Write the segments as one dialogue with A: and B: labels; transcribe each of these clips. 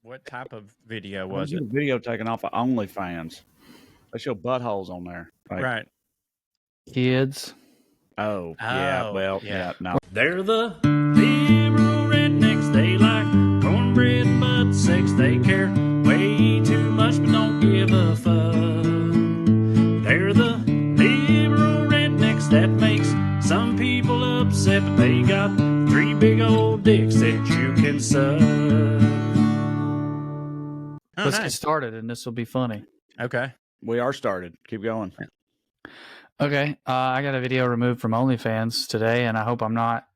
A: What type of video
B: Was
A: was it?
B: a video taken off of OnlyFans. They show buttholes on there. Like,
A: Right.
C: Kids.
B: Oh, yeah.
A: Oh,
B: Well,
A: yeah.
B: no.
D: They're the liberal rednecks. They like cornbread and butt sex. They care way too much but don't give a fuck. They're the liberal rednecks that makes some people upset, but they got 3 big old dicks that you can suck.
A: Oh,
C: Let's get
A: nice.
C: started, and this will be funny.
A: Okay.
B: We are started. Keep going.
C: Okay, I got a video removed from OnlyFans today, and I hope I'm not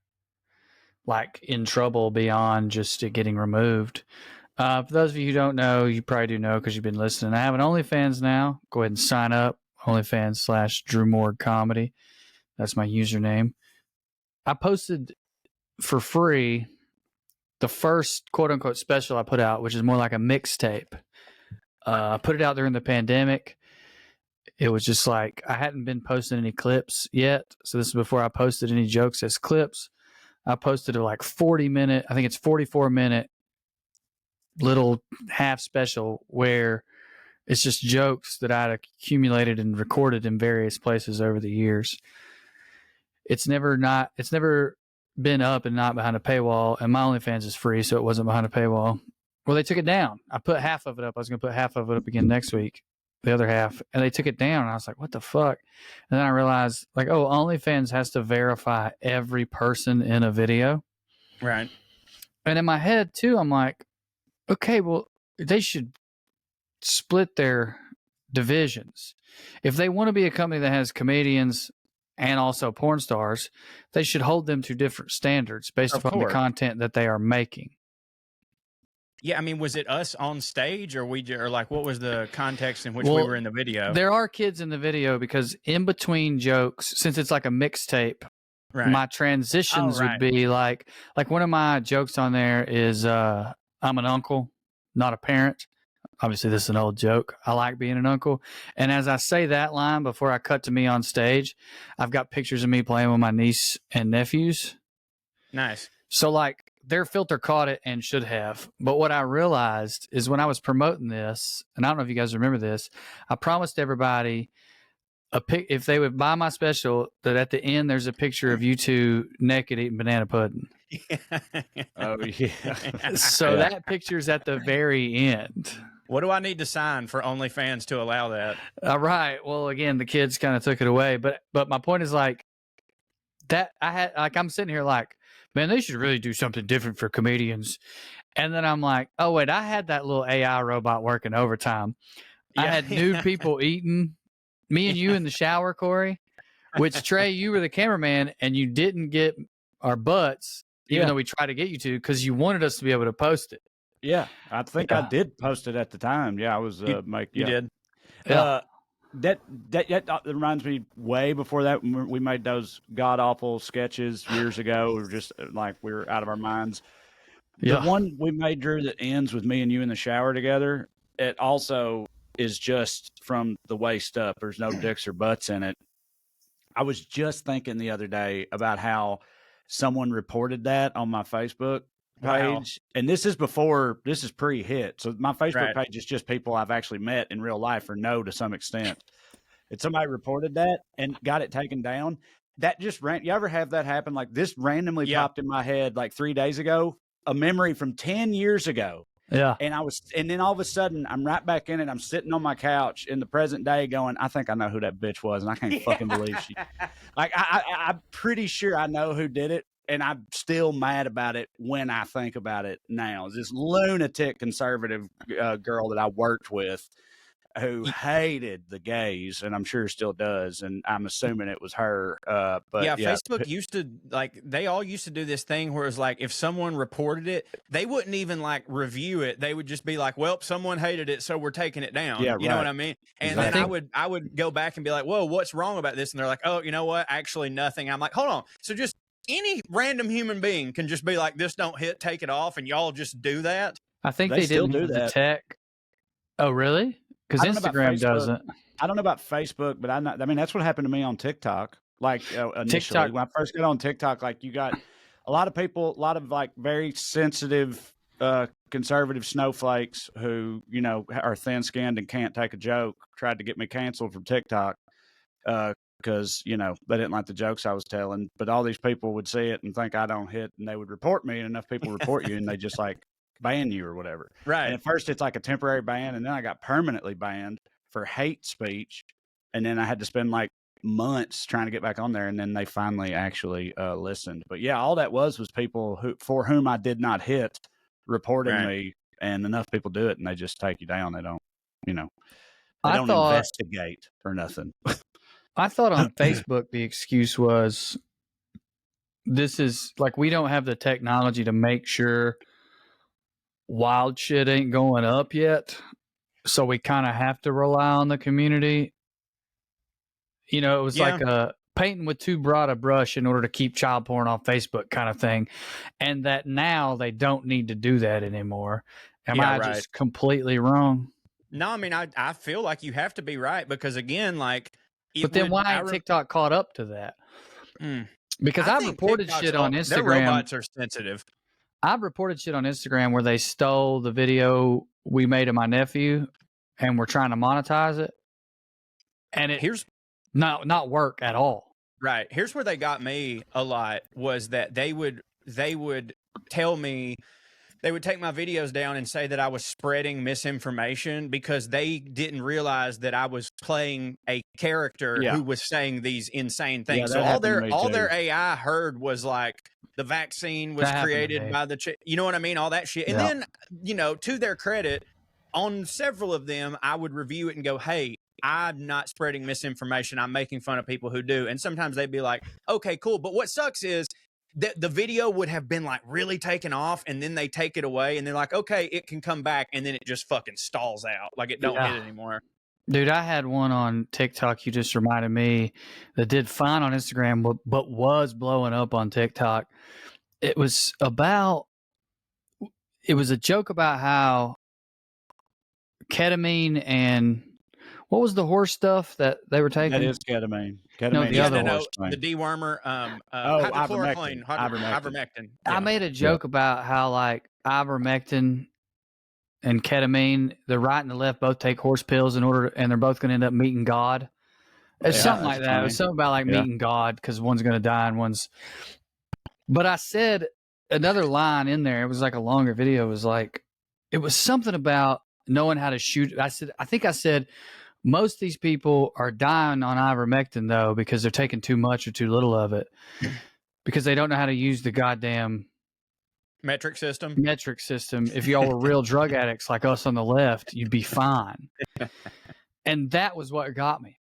C: like in trouble beyond just it getting removed. For those of you who don't know, you probably do know because you've been listening. I have an OnlyFans now. Go ahead and sign up. OnlyFans/DrewMoore That's my username. I posted for free the first quote unquote special I put out, which is more like a mixtape. I put it out during the pandemic. It was just like I hadn't been posting any clips yet. So this is before I posted any jokes as clips. I posted a like 40-minute, I think it's 44-minute little half special where it's just jokes that I'd accumulated and recorded in various places over the years. It's never been up and not behind a paywall, and my OnlyFans is free, so it wasn't behind a paywall. Well, they took it down. I put half of it up. I was going to put half of it up again next week, the other half, and they took it down. And I was like, what the fuck? And then I realized, like, oh, OnlyFans has to verify every person in a video.
A: Right.
C: And in my head, too, I'm like, okay, well, they should split their divisions. If they want to be a company that has comedians and also porn stars, they should hold them to different standards based upon the content that they are making.
A: Yeah, I mean, was it us on stage, or like what was the context in which we were in the video?
C: There are kids in the video because in between jokes, since it's like a mixtape,
A: right.
C: My transitions would be like one of my jokes on there is I'm an uncle, not a parent. Obviously, this is an old joke. I like being an uncle. And as I say that line before I cut to me on stage, I've got pictures of me playing with my niece and nephews.
A: Nice.
C: So like their filter caught it and should have. But what I realized is when I was promoting this, and I don't know if you guys remember this, I promised everybody if they would buy my special, that at the end there's a picture of you two naked eating banana pudding.
B: Oh, yeah.
C: So that picture's at the very end.
A: What do I need to sign for OnlyFans to allow that?
C: All right. Well, again, the kids kind of took it away, but my point is like that I'm sitting here like, man, they should really do something different for comedians. And then I'm like, oh wait, I had that little AI robot working overtime. Yeah. I had nude people eating, me and you in the shower, Corey, which Trae, you were the cameraman and you didn't get our butts, even though we tried to get you to, because you wanted us to be able to post it.
B: Yeah, I think I did post it at the time. Yeah, I was
A: You did.
B: That reminds me. Way before that, we made those god awful sketches years ago. We were just like we were out of our minds. The one we made, Drew, that ends with me and you in the shower together. It also is just from the waist up. There's no dicks or butts in it. I was just thinking the other day about how someone reported that on my Facebook page. Wow. And this is pre-hit. So my Facebook page is just people I've actually met in real life or know to some extent. And somebody reported that and got it taken down. That just you ever have that happen? Like this randomly popped in my head like 3 days ago, a memory from 10 years ago.
C: Yeah.
B: And then all of a sudden I'm right back in it. I'm sitting on my couch in the present day going, I think I know who that bitch was. And I can't fucking believe she, like, I'm pretty sure I know who did it. And I'm still mad about it when I think about it now. This lunatic conservative girl that I worked with who hated the gays, and I'm sure still does. And I'm assuming it was her. But
A: Facebook used to they all used to do this thing where it was like if someone reported it, they wouldn't even like review it. They would just be like, "Well, someone hated it, so we're taking it down."
B: Yeah,
A: you know what I mean? And then I would go back and be like, "Whoa, what's wrong about this?" And they're like, "Oh, you know what? Actually, nothing." I'm like, "Hold on." So just any random human being can just be like, this don't hit, take it off, and y'all just do that?
C: I think they didn't do the tech. Oh, really? Because Instagram doesn't.
B: I don't know about Facebook, but I mean, that's what happened to me on TikTok. Like initially, when I first got on TikTok, like you got a lot of people, a lot of like very sensitive conservative snowflakes who, you know, are thin-skinned and can't take a joke tried to get me canceled from TikTok because, you know, they didn't like the jokes I was telling. But all these people would see it and think I don't hit, and they would report me, and enough people report you, and they just like ban you or whatever.
A: Right.
B: And at first it's like a temporary ban, and then I got permanently banned for hate speech, and then I had to spend like months trying to get back on there, and then they finally actually listened. But yeah, all that was people for whom I did not hit reporting me, and enough people do it, and they just take you down. They don't, you know, they don't investigate or nothing.
C: I thought on Facebook the excuse was, this is like, we don't have the technology to make sure wild shit ain't going up yet, so we kind of have to rely on the community. You know, it was like a painting with too broad a brush in order to keep child porn off Facebook kind of thing. And that now they don't need to do that anymore. Am I just completely wrong?
A: No, I mean, I feel like you have to be right, because again, like,
C: but then why ain't TikTok caught up to that? Because I've reported TikTok's shit on Instagram.
A: Their robots are sensitive.
C: I've reported shit on Instagram where they stole the video we made of my nephew and we're trying to monetize it. And it not work at all.
A: Right. Here's where they got me a lot, was that they would tell me, they would take my videos down and say that I was spreading misinformation because they didn't realize that I was playing a character who was saying these insane things. So all their AI heard was like, the vaccine was created by the you know what I mean? All that shit. And then, you know, to their credit, on several of them, I would review it and go, hey, I'm not spreading misinformation. I'm making fun of people who do. And sometimes they'd be like, okay, cool. But what sucks is that the video would have been like really taken off, and then they take it away and they're like, okay, it can come back. And then it just fucking stalls out. Like it don't hit anymore.
C: Dude, I had one on TikTok. You just reminded me, that did fine on Instagram, but was blowing up on TikTok. It was a joke about how ketamine and what was the horse stuff that they were taking?
B: That is ketamine.
C: No, the other horse.
A: The dewormer,
B: ivermectin.
A: Ivermectin.
C: I made a joke about how like ivermectin and ketamine, the right and the left both take horse pills and they're both going to end up meeting God. It's something like that. Funny. It was something about like meeting God because one's going to die and one's. But I said another line in there. It was like a longer video. It was like, it was something about knowing how to shoot. I think I said, most of these people are dying on ivermectin though because they're taking too much or too little of it because they don't know how to use the goddamn
A: metric system.
C: If y'all were real drug addicts like us on the left, you'd be fine. And that was what got me.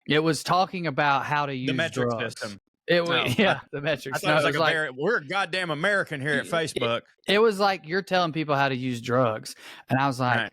C: It was talking about how to use
A: the metric
C: drugs.
A: system.
C: It was the metrics.
A: I thought it was like we're goddamn American here at Facebook.
C: It was like you're telling people how to use drugs, and I was like,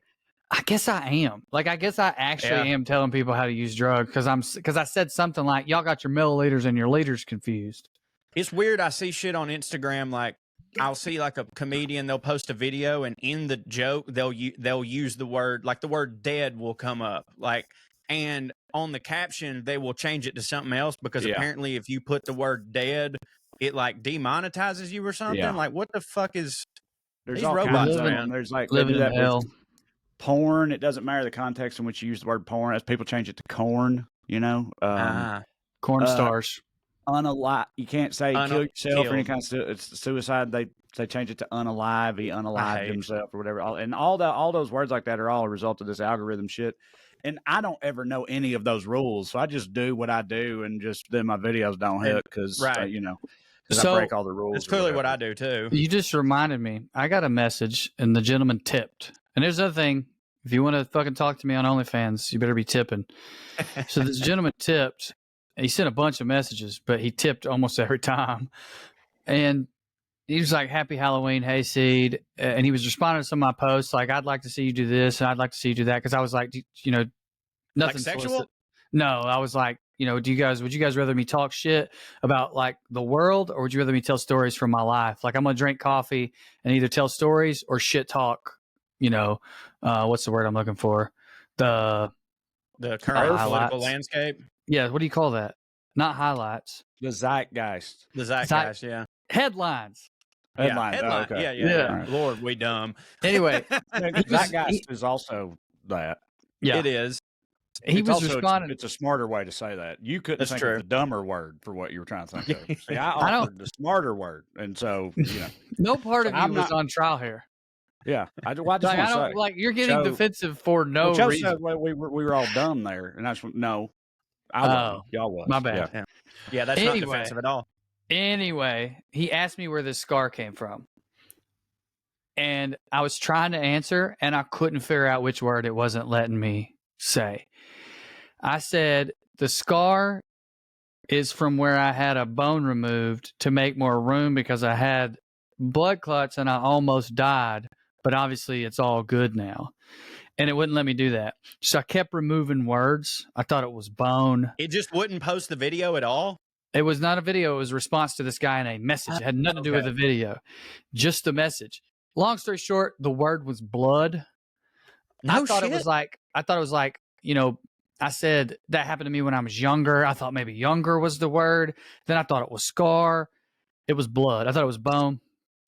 C: I guess I am. Like, I guess I actually am telling people how to use drugs because I said something like, y'all got your milliliters and your liters confused.
A: It's weird. I see shit on Instagram. Like, I'll see like a comedian, they'll post a video, and in the joke, they'll use the word, like the word dead will come up. Like, and on the caption, they will change it to something else because apparently if you put the word dead, it like demonetizes you or something. Like, what the fuck is
B: there's
A: these
B: all
A: robots,
B: kinds of
A: man?
B: There's like
C: living in hell.
B: Porn, it doesn't matter the context in which you use the word porn, as people change it to corn, you know.
C: Corn stars.
B: Unalive. You can't say kill yourself or any kind of it's suicide. They change it to unalive. He unalived himself or whatever. And all those words like that are all a result of this algorithm shit. And I don't ever know any of those rules, so I just do what I do, and just then my videos don't hit because you know, because I break all the rules.
A: That's clearly what I do too.
C: You just reminded me. I got a message, and the gentleman tipped. And there's another thing. If you want to fucking talk to me on OnlyFans, you better be tipping. So this gentleman tipped. He sent a bunch of messages, but he tipped almost every time. And he was like, "Happy Halloween, Hayseed." And he was responding to some of my posts, like, "I'd like to see you do this, and I'd like to see you do that." Because I was like, you know, nothing
A: like sexual.
C: Solicit. No, I was like, you know, would you guys rather me talk shit about like the world, or would you rather me tell stories from my life? Like, I'm gonna drink coffee and either tell stories or shit talk. You know, what's the word I'm looking for? The
A: current political landscape.
C: Yeah, what do you call that? Not highlights.
B: The zeitgeist.
A: The zeitgeist, yeah.
C: Headlines.
B: Headline.
A: Headline.
B: Oh, okay.
A: Yeah.
B: Right.
A: Lord, we dumb.
C: Anyway,
B: Zeitgeist is also that.
C: yeah,
A: It is.
C: he
B: It's
C: was
B: also,
C: responding.
B: It's a smarter way to say that. You couldn't
A: That's
B: think
A: true.
B: of the dumber word for what you were trying to think of. See, I
C: I
B: offered the smarter word, and so
C: no part of you
B: I'm
C: was
B: not-
C: on trial here.
B: yeah. I just
C: Like,
B: want
C: I
B: to
C: don't
B: say,
C: like you're getting
B: Joe-
C: defensive for no
B: Joe
C: reason.
B: said we were all dumb there, and that's no, I wasn't. Y'all was.
C: My bad.
B: Yeah.
A: Yeah, that's
C: Anyway.
A: not defensive at all.
C: Anyway, he asked me where this scar came from. And I was trying to answer, and I couldn't figure out which word it wasn't letting me say. I said, the scar is from where I had a bone removed to make more room because I had blood clots and I almost died. But obviously, it's all good now. And it wouldn't let me do that. So I kept removing words. I thought it was bone.
A: It just wouldn't post the video at all.
C: It was not a video. It was a response to this guy in a message. It had nothing to do with the video, just the message. Long story short, the word was blood. I thought it was like, I said that happened to me when I was younger. I thought maybe younger was the word. Then I thought it was scar. It was blood. I thought it was bone.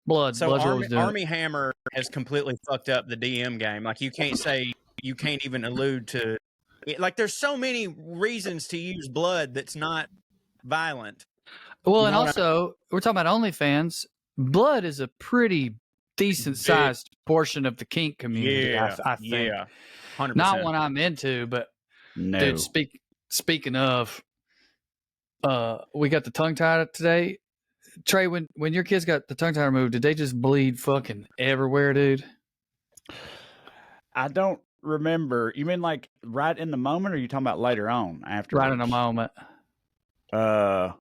C: Blood.
A: So
C: Blood's what it was doing.
A: Army Hammer has completely fucked up the DM game. Like, you can't even allude to it. Like, there's so many reasons to use blood that's not violent.
C: Well, and also, we're talking about OnlyFans. Blood is a pretty decent sized portion of the kink community, I think.
A: Yeah, 100%.
C: Not one I'm into, but
B: No.
C: dude, speaking of, we got the tongue tie today. Trey, when your kids got the tongue tie removed, did they just bleed fucking everywhere, dude?
B: I don't remember. You mean like right in the moment, or are you talking about later on after?
C: Right in a moment.
B: I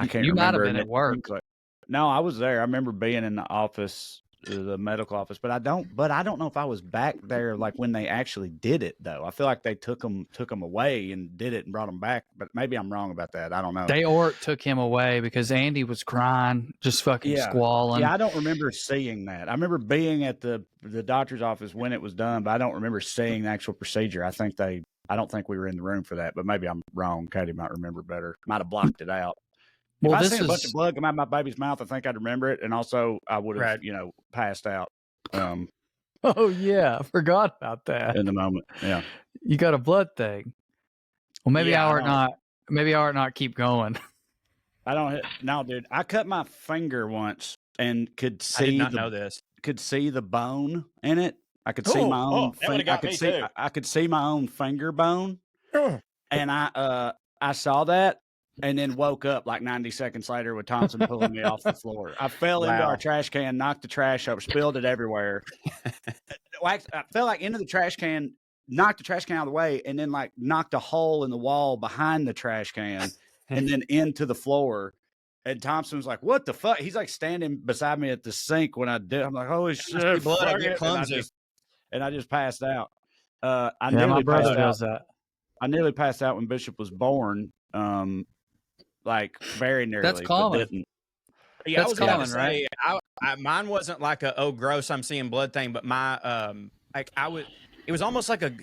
B: can't
C: You might have
B: remember.
C: been at work.
B: No, I was there. I remember being in the office, the medical office, but I don't know if I was back there like when they actually did it though. I feel like they took them away and did it and brought them back, but maybe I'm wrong about that. I don't know.
C: They took him away because Andy was crying, just fucking squalling.
B: Yeah, I don't remember seeing that. I remember being at the doctor's office when it was done, but I don't remember seeing the actual procedure. I don't think we were in the room for that, but maybe I'm wrong. Katie might remember better. Might have blocked it out. Well, if I seen a bunch of blood come out of my baby's mouth, I think I'd remember it, and also I would have, passed out.
C: Oh yeah, I forgot about that.
B: In the moment, yeah.
C: You got a blood thing. Well, maybe I ought not. Maybe I ought not keep going.
B: I don't. No, dude. I cut my finger once and could see.
A: I did not know this.
B: Could see the bone in it. I could see my own. I could see my own finger bone, and I saw that. And then woke up like 90 seconds later with Thompson pulling me off the floor. I fell into our trash can, knocked the trash up, spilled it everywhere. I fell like into the trash can, knocked the trash can out of the way, and then like knocked a hole in the wall behind the trash can and then into the floor. And Thompson was like, "What the fuck?" He's like standing beside me at the sink when I did. I'm like, "Holy shit,
A: blood! I get clumsy."
B: And I just passed out.
C: My brother does that.
B: I nearly passed out when Bishop was born. Like very nearly.
C: That's common.
A: Yeah,
C: that's
A: I was
C: common,
A: say, right? Mine wasn't like a gross, I'm seeing blood thing, but my it was almost like a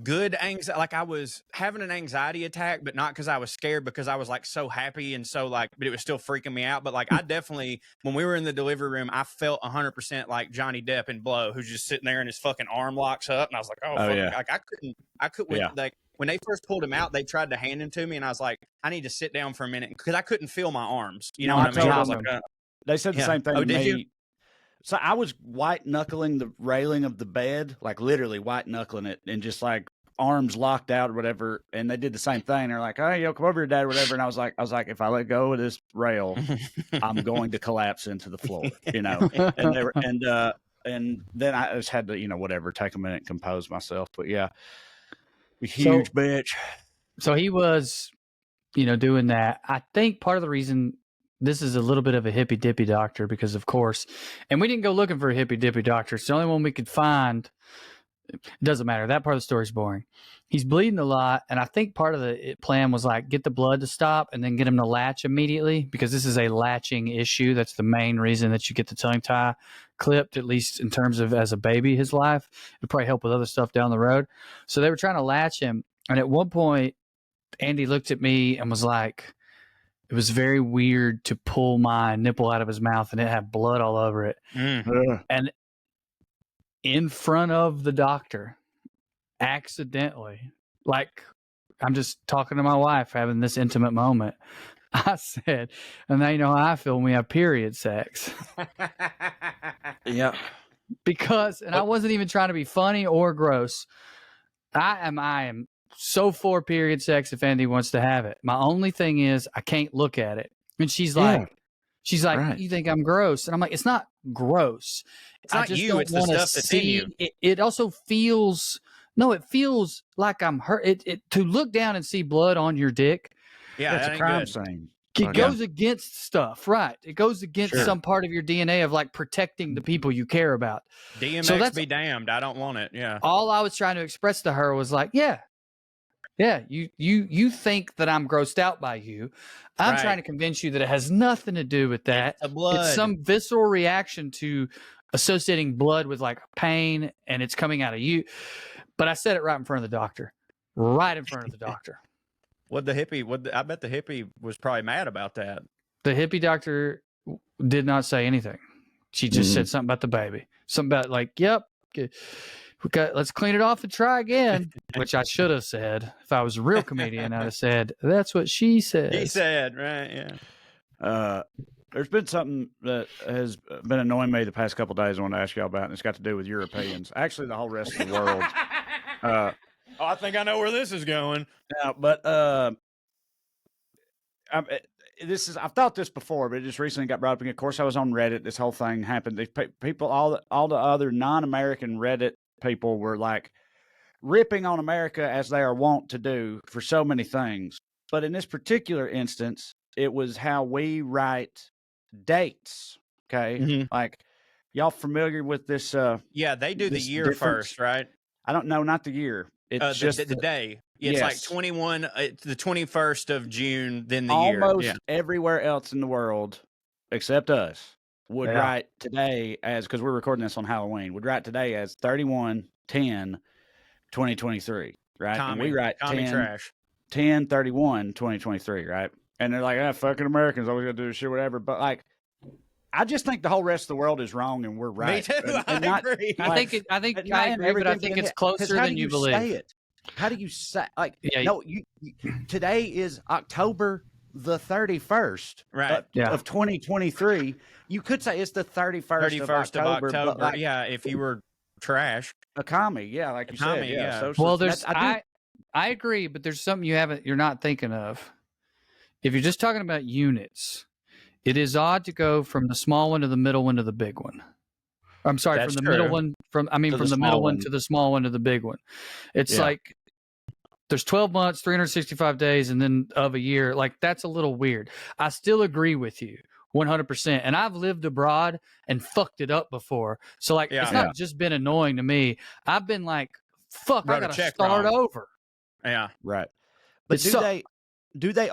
A: good anxiety. Like I was having an anxiety attack, but not because I was scared, because I was like so happy and so like, but it was still freaking me out. But like I definitely, when we were in the delivery room, I felt 100% like Johnny Depp in Blow, who's just sitting there and his fucking arm locks up, and I was like, oh fuck.
B: Yeah.
A: Like I couldn't.
B: Yeah.
A: Like when they first pulled him out, they tried to hand him to me, and I was like, I need to sit down for a minute because I couldn't feel my arms. You know what I mean? I was like,
B: they said the same thing.
A: Oh, did
B: me.
A: you?
B: So I was white knuckling the railing of the bed, like literally white knuckling it, and just like arms locked out or whatever. And they did the same thing. They're like, "Hey, come over here, Dad," or whatever. And I was like, if I let go of this rail, I'm going to collapse into the floor, you know. And then I just had to, whatever, take a minute and compose myself. But yeah, huge bitch.
C: So he was, doing that. I think part of the reason this is a little bit of a hippy dippy doctor, because of course, and we didn't go looking for a hippy dippy doctor. It's the only one we could find. It doesn't matter. That part of the story is boring. He's bleeding a lot. And I think part of the plan was like, get the blood to stop and then get him to latch immediately, because this is a latching issue. That's the main reason that you get the tongue tie clipped, at least in terms of as a baby, his life. It'll probably help with other stuff down the road. So they were trying to latch him. And at one point, Andy looked at me and was like, It was very weird to pull my nipple out of his mouth and it had blood all over it. And in front of the doctor, accidentally, like I'm just talking to my wife, having this intimate moment. I said, and now you know how I feel when we have period sex.
B: Yeah.
C: Because, and I wasn't even trying to be funny or gross. I am so for period sex if Andy wants to have it. My only thing is I can't look at it. And she's like, right. You think I'm gross? And I'm like, it's not gross.
A: It's not you. It's the stuff that's in you.
C: It also feels, it feels like I'm hurt. To look down and see blood on your dick.
A: Yeah,
B: that's a crime scene.
C: It goes against stuff, right? It goes against some part of your DNA of like protecting the people you care about.
A: DMX be damned. I don't want it. Yeah.
C: All I was trying to express to her was like, yeah, you think that I'm grossed out by you. I'm trying to convince you that it has nothing to do with that. It's some visceral reaction to associating blood with like pain, and it's coming out of you. But I said it right in front of the doctor. Right in front of the doctor.
A: I bet the hippie was probably mad about that.
C: The hippie doctor did not say anything. She just said something about the baby. Something about like, yep, let's clean it off and try again, which I should have said. If I was a real comedian, I'd have said, that's what she said.
A: He said, right, yeah.
B: There's been something that has been annoying me the past couple of days I want to ask y'all about, and it's got to do with Europeans. Actually, the whole rest of the world.
A: I think I know where this is going.
B: Yeah, but I've thought this before, but it just recently got brought up again. Of course, I was on Reddit. This whole thing happened. These people, all the other non-American Reddit people were like ripping on America as they are wont to do for so many things. But in this particular instance, it was how we write dates. Okay, like y'all familiar with this?
A: Yeah, they do the year first, right?
B: I don't know, not the year. It's just
A: the day. It's like 21, the 21st of June, then the
B: year.
A: Almost
B: everywhere else in the world, except us, would write today as, because we're recording this on Halloween, would write today as 31/10/2023, right? And we write 10/31/2023, right? And they're like, fucking Americans, always got to do this shit, whatever. But like, I just think the whole rest of the world is wrong and we're right.
A: Me too. I agree.
C: I think I agree, but I think it's closer than you believe.
B: Say it? How do you say no? You today is October the 31st, of 2023. You could say it's the 31st of October. But like,
A: if you were trash,
B: a commie, like you said,
A: yeah.
C: Well, I agree, but there's something you're not thinking of. If you're just talking about units. It is odd to go from the small one to the middle one to the big one. I'm sorry, from the middle one from the middle one to the small one to the big one. It's like there's 12 months, 365 days, and then of a year. Like that's a little weird. I still agree with you 100%. And I've lived abroad and fucked it up before. So like it's not just been annoying to me. I've been like, fuck, I gotta start over.
A: Yeah.
B: Right. But do they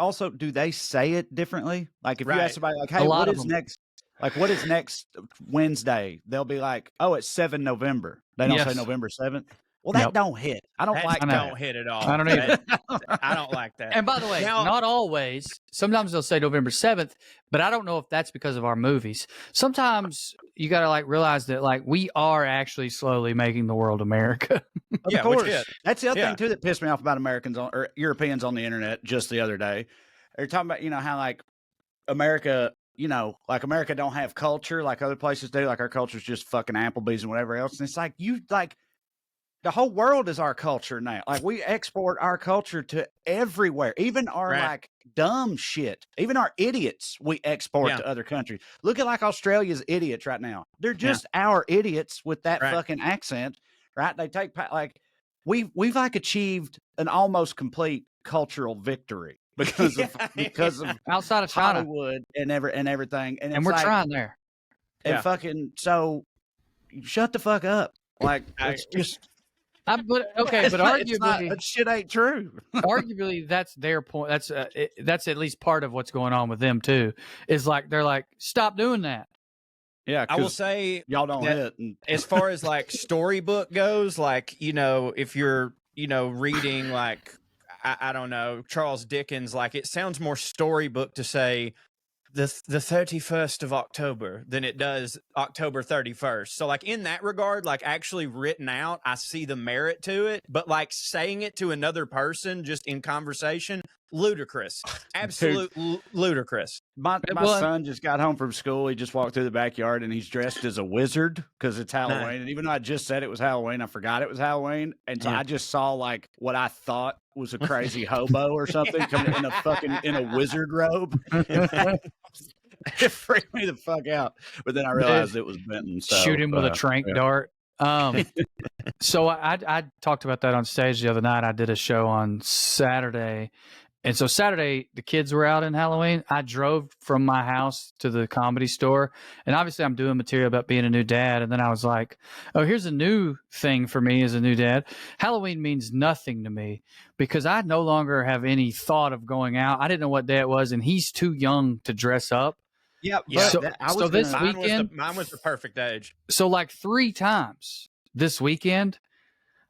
B: say it differently? Like if you ask somebody like, hey, what is next? Like what is next Wednesday? They'll be like, oh, it's 7 November. They don't say November 7th. Well, that don't hit. I don't
A: hit at all.
C: I don't either.
A: I don't like that.
C: And by the way, not always. Sometimes they'll say November 7th, but I don't know if that's because of our movies. Sometimes you got to like realize that like we are actually slowly making the world America.
B: Of course. That's the other thing too that pissed me off about Americans or Europeans on the internet just the other day. They're talking about, how like America, like America don't have culture like other places do. Like our culture is just fucking Applebee's and whatever else. And it's like, the whole world is our culture now. Like we export our culture to everywhere, even our like dumb shit, even our idiots we export to other countries. Look at like Australia's idiots right now. They're just our idiots with that fucking accent, right? They take like we've like achieved an almost complete cultural victory because of
C: outside of China,
B: Hollywood and everything, and
C: we're trying there.
B: And fucking so, shut the fuck up. Like it's just.
C: But arguably
B: that shit ain't true.
C: Arguably, that's their point. That's at least part of what's going on with them too. Is like they're like, stop doing that.
B: Yeah,
A: I will say
B: y'all don't hit.
A: As far as like storybook goes, like if you're reading like I don't know, Charles Dickens, like it sounds more storybook to say the 31st of October than it does October 31st. So like in that regard, like actually written out, I see the merit to it, but like saying it to another person just in conversation, ludicrous. Absolute ludicrous.
B: My son just got home from school. He just walked through the backyard and he's dressed as a wizard because it's Halloween.
A: Nice.
B: And even though I just said it was Halloween, I forgot it was Halloween. And so I just saw like what I thought was a crazy hobo or something coming in a wizard robe. It freaked me the fuck out. But then I realized it was Benton. So,
C: shoot him with a trank dart. So I talked about that on stage the other night. I did a show on Saturday. And so Saturday, the kids were out in Halloween. I drove from my house to the Comedy Store. And obviously, I'm doing material about being a new dad. And then I was like, oh, here's a new thing for me as a new dad. Halloween means nothing to me because I no longer have any thought of going out. I didn't know what day it was. And he's too young to dress up.
A: Yeah.
C: So this weekend,
A: mine was the perfect age.
C: So like 3 times this weekend,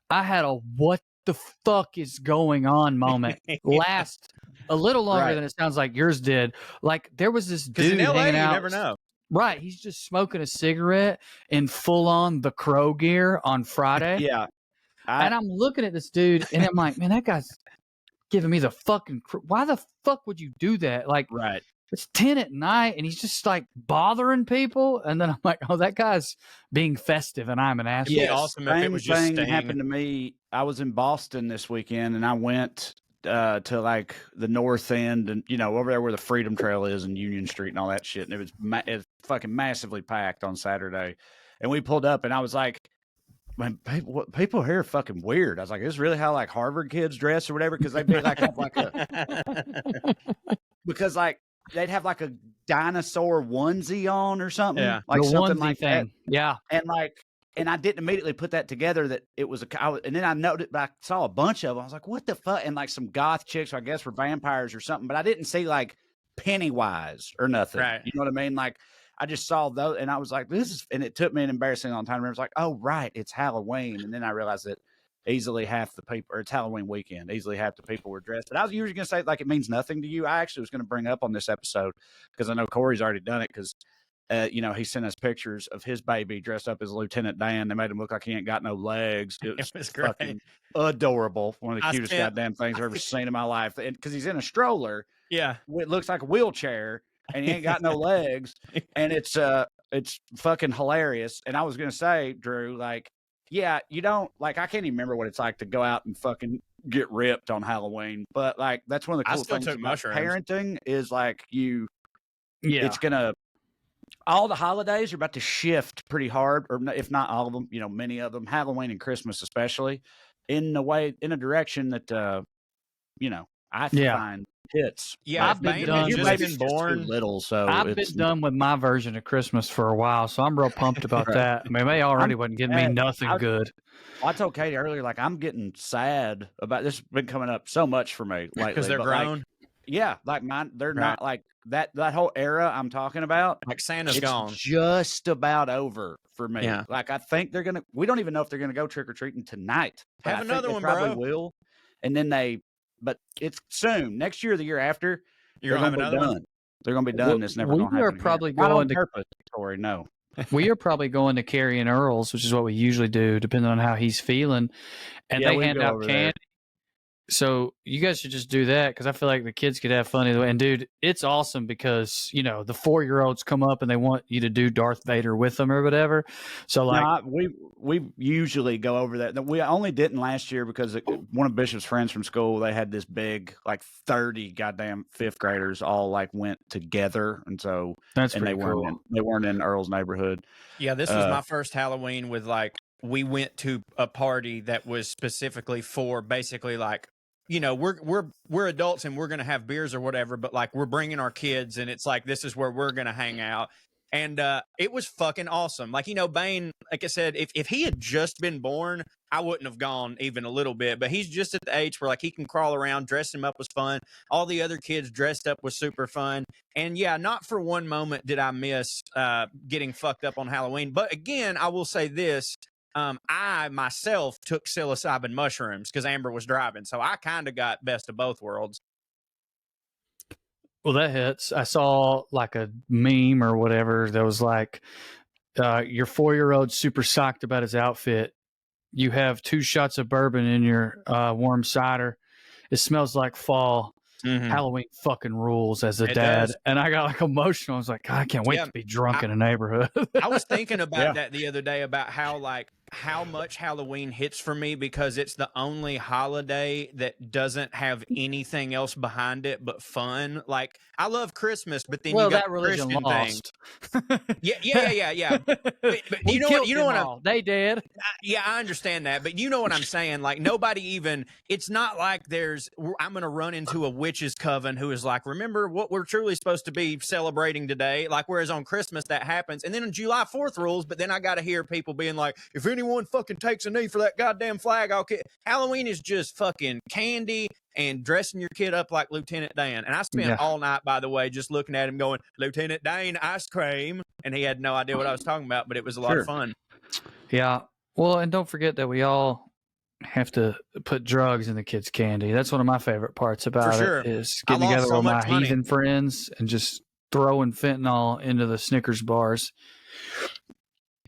C: I had a what the fuck is going on moment last a little longer than it sounds like yours did. Like there was this dude
A: in LA,
C: hanging out.
A: You never know.
C: Right. He's just smoking a cigarette in full on the Crow gear on Friday.
B: Yeah.
C: And I'm looking at this dude and I'm like, man, that guy's giving me the fucking, why the fuck would you do that? Like,
B: right.
C: It's 10 at night and he's just like bothering people. And then I'm like, oh, that guy's being festive and I'm an asshole.
A: Yeah, awesome. If it was just
B: thing happened to me. I was in Boston this weekend and I went to like the north end and, you know, over there where the Freedom Trail is and Union Street and all that shit. And it was fucking massively packed on Saturday. And we pulled up and I was like, man, people here are fucking weird. I was like, is this really how like Harvard kids dress or whatever? Because they'd be like, have like because like, they'd have like a dinosaur onesie on or something.
C: Yeah.
B: Like
C: the
B: something
C: onesie
B: like
C: thing.
B: that.
C: Yeah.
B: And I didn't immediately put that together that it was and then I noted, but I saw a bunch of them. I was like, what the fuck? And like some goth chicks, I guess were vampires or something, but I didn't see like Pennywise or nothing.
A: Right.
B: You know what I mean? Like I just saw those and I was like, and it took me an embarrassing long time to remember. I was like, oh, right. It's Halloween. And then I realized that easily half the people, or it's Halloween weekend, easily half the people were dressed. But I was usually going to say like it means nothing to you. I actually was going to bring up on this episode because I know Corey's already done it because, you know, he sent us pictures of his baby dressed up as Lieutenant Dan. They made him look like he ain't got no legs. It was fucking adorable. One of the cutest goddamn things I've ever seen in my life. And because he's in a stroller.
A: Yeah.
B: It looks like a wheelchair and he ain't got no legs. And it's fucking hilarious. And I was going to say, Drew, like, yeah, you don't like. I can't even remember what it's like to go out and fucking get ripped on Halloween. But like, that's one of the cool things about parenting is like it's gonna. All the holidays are about to shift pretty hard, or if not all of them, you know, many of them, Halloween and Christmas especially, in a direction that you know, I find hits.
A: Yeah,
C: I've been done.
A: Your baby's born
B: little, so
C: I've been done with my version of Christmas for a while, so I'm real pumped about that. I mean, they already wasn't getting me nothing good.
B: I told Katie earlier, like I'm getting sad about this. Has been coming up so much for me lately
A: because they're grown.
B: Like, yeah, like mine, they're not like that. That whole era I'm talking about,
A: like Santa's gone,
B: just about over for me.
A: Yeah.
B: Like I think they're gonna. We don't even know if they're gonna go trick or treating tonight.
A: Have another one,
B: probably
A: bro.
B: will, and then but it's soon. Next year, or the year after,
A: you're gonna have another one.
B: They're gonna be done. Well, it's never gonna happen.
C: We are probably going to
B: purpose, Corey. No.
C: We are probably going to Carrie and Earl's, which is what we usually do, depending on how he's feeling. And they hand out candy. There. So you guys should just do that because I feel like the kids could have fun either way. And dude, it's awesome because you know the 4-year-olds come up and they want you to do Darth Vader with them or whatever. So like
B: we usually go over that. We only didn't last year because one of Bishop's friends from school, they had this big like 30 goddamn 5th graders all like went together, and so
C: that's pretty cool.
B: They weren't in Earl's neighborhood.
A: Yeah, this was my first Halloween with like we went to a party that was specifically for basically like. You know, we're adults and we're going to have beers or whatever, but like we're bringing our kids and it's like, this is where we're going to hang out. And it was fucking awesome. Like, you know, Bane, like I said, if he had just been born, I wouldn't have gone even a little bit, but he's just at the age where like he can crawl around. Dressing him up was fun. All the other kids dressed up was super fun. And yeah, not for one moment did I miss getting fucked up on Halloween. But again, I will say this. I myself took psilocybin mushrooms because Amber was driving, so I kind of got best of both worlds.
C: Well, that hits. I saw like a meme or whatever that was like, your 4-year-old super psyched about his outfit. You have 2 shots of bourbon in your warm cider. It smells like fall.
A: Mm-hmm.
C: Halloween fucking rules as a dad.
A: Does.
C: And I got like emotional. I was like, God, I can't wait to be drunk in a neighborhood.
A: I was thinking about that the other day, about how much Halloween hits for me, because it's the only holiday that doesn't have anything else behind it but fun. Like, I love Christmas, but then you got
C: that religion
A: Christian
C: lost.
A: Yeah. But you know what
C: they did.
A: I understand that, but you know what I'm saying? Like, nobody even, it's not like I'm going to run into a witch's coven who is like, remember what we're truly supposed to be celebrating today? Like, whereas on Christmas that happens. And then on July 4th rules, but then I got to hear people being like, if anyone fucking takes a knee for that goddamn flag, I'll kill. Halloween is just fucking candy and dressing your kid up like Lieutenant Dan. And I spent all night, by the way, just looking at him going, Lieutenant Dan ice cream. And he had no idea what I was talking about, but it was a lot of fun.
C: Yeah. Well, and don't forget that we all have to put drugs in the kids' candy. That's one of my favorite parts about it, is getting together with my heathen friends and just throwing fentanyl into the Snickers bars.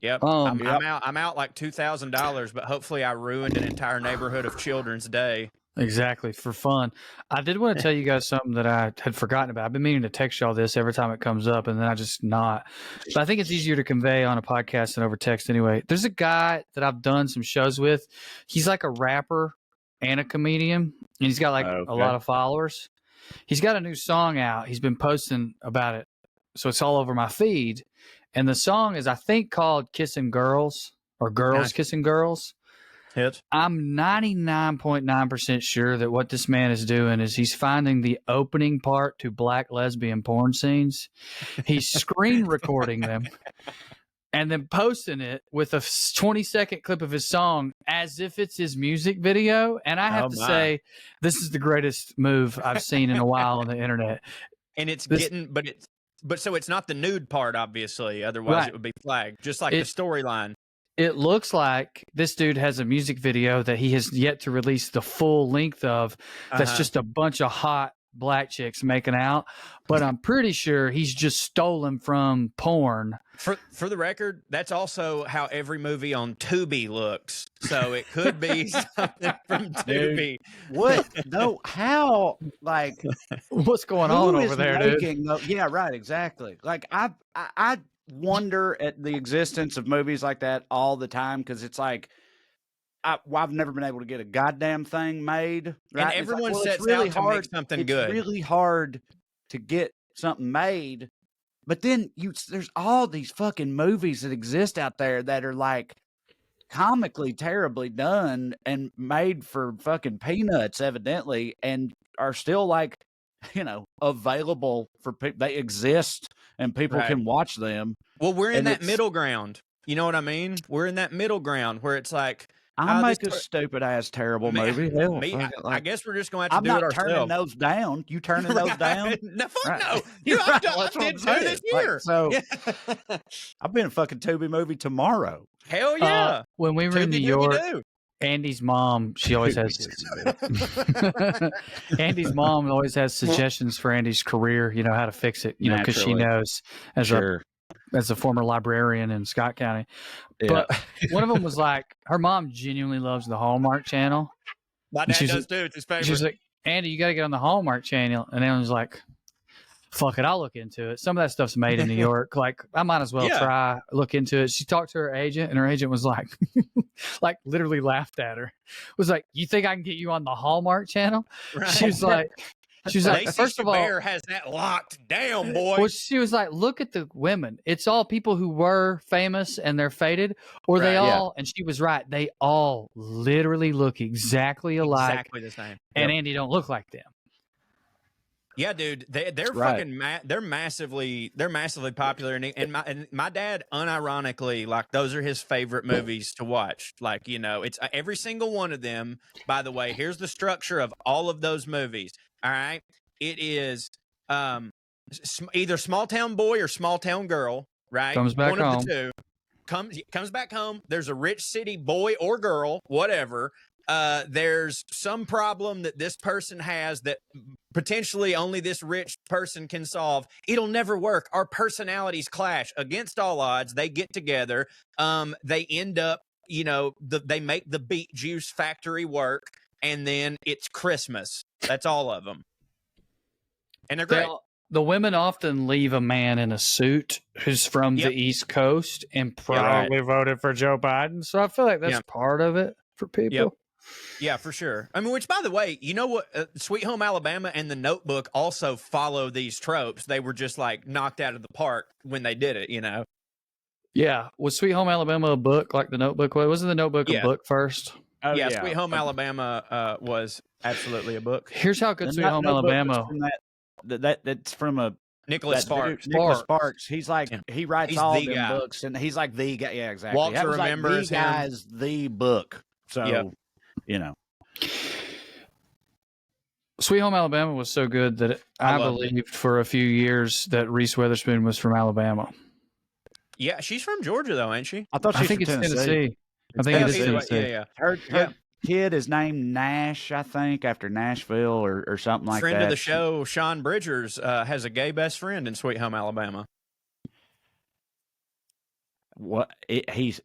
A: Yep. I'm out like $2,000, but hopefully I ruined an entire neighborhood of children's day.
C: Exactly, for fun. I did want to tell you guys something that I had forgotten about. I've been meaning to text y'all this every time it comes up, and then I just not. But I think it's easier to convey on a podcast than over text anyway. There's a guy that I've done some shows with. He's like a rapper and a comedian, and he's got like a lot of followers. He's got a new song out. He's been posting about it, so it's all over my feed. And the song is, I think, called Kissing Girls, or Girls Kissing Girls.
A: Hit.
C: I'm 99.9% sure that what this man is doing is he's finding the opening part to black lesbian porn scenes. He's screen recording them and then posting it with a 20-second clip of his song as if it's his music video. And I have to say, this is the greatest move I've seen in a while on the internet.
A: And so it's not the nude part, obviously. Otherwise, it would be flagged, just like the storyline.
C: It looks like this dude has a music video that he has yet to release the full length of. That's just a bunch of hot black chicks making out. But I'm pretty sure he's just stolen from porn.
A: For the record, that's also how every movie on Tubi looks. So it could be something from Tubi.
B: What? No, how? Like,
C: what's going on over there, dude?
B: Yeah, right, exactly. Like, I wonder at the existence of movies like that all the time, because it's like I've never been able to get a goddamn thing made. Right?
A: And everyone sets
B: really
A: out to make something good.
B: It's really hard to get something made, but then there's all these fucking movies that exist out there that are like comically terribly done and made for fucking peanuts, evidently, and are still like, available for people. They exist and people can watch them.
A: Well, we're in that middle ground. You know what I mean? We're in that middle ground where it's like,
B: I'll make a stupid ass terrible movie. Hell,
A: I guess we're just going to have to do it ourselves.
B: I'm not turning those down. You turning those down?
A: No, fuck no. I did too this year.
B: I'll be in a fucking Tubi movie tomorrow.
A: Hell yeah.
C: When we were in New York, Andy's mom, she always has Andy's mom always has suggestions for Andy's career, how to fix it, because she knows as a former librarian in Scott County. But one of them was like, her mom genuinely loves the Hallmark channel.
A: My dad does too. It's his favorite.
C: She's like, Andy, you got to get on the Hallmark channel. And Andy was like, fuck it, I'll look into it. Some of that stuff's made in New York. Like, I might as well look into it. She talked to her agent, and her agent was like, like literally laughed at her. Was like, you think I can get you on the Hallmark channel? Right. She was like, first of all,
A: Bear has that locked down, boy.
C: Well, she was like, look at the women. It's all people who were famous and they're faded, or they all, and she was right. They all literally look exactly alike.
A: Exactly the same.
C: And Andy don't look like them.
A: Yeah, dude, they're fucking they're massively popular, and my dad unironically, like, those are his favorite movies to watch. Like, it's every single one of them. By the way, here's the structure of all of those movies. All right, it is either Small Town Boy or Small Town Girl. Right,
C: comes back
A: one
C: home.
A: Of the two. comes back home. There's a rich city boy or girl, whatever. There's some problem that this person has that potentially only this rich person can solve. It'll never work. Our personalities clash against all odds. They get together. They end up, they make the beet juice factory work, and then it's Christmas. That's all of them. And they're great.
C: The women often leave a man in a suit who's from the East Coast and probably voted for Joe Biden. So I feel like that's part of it for people.
A: Yep. Yeah, for sure. I mean, which, by the way, you know what? Sweet Home Alabama and The Notebook also follow these tropes. They were just like knocked out of the park when they did it,
C: Yeah. Was Sweet Home Alabama a book like The Notebook? Wasn't The Notebook a book first?
A: Oh, yeah, Sweet Home Alabama was absolutely a book.
C: Here's how good Sweet Home Alabama.
B: That's from a
A: Nicholas Sparks.
B: Nicholas Sparks. He's like he writes all the books, and he's like the guy. Yeah, exactly.
A: Walter remembers
B: the guy's the book. So
C: Sweet Home Alabama was so good that I believed for a few years that Reese Witherspoon was from Alabama.
A: Yeah, she's from Georgia though, ain't she?
B: I think it's Tennessee.
C: I think it is Tennessee.
A: Yeah.
B: Her kid is named Nash, I think, after Nashville or something like that.
A: Friend of the show, Sean Bridgers, has a gay best friend in Sweet Home Alabama.
B: What he plays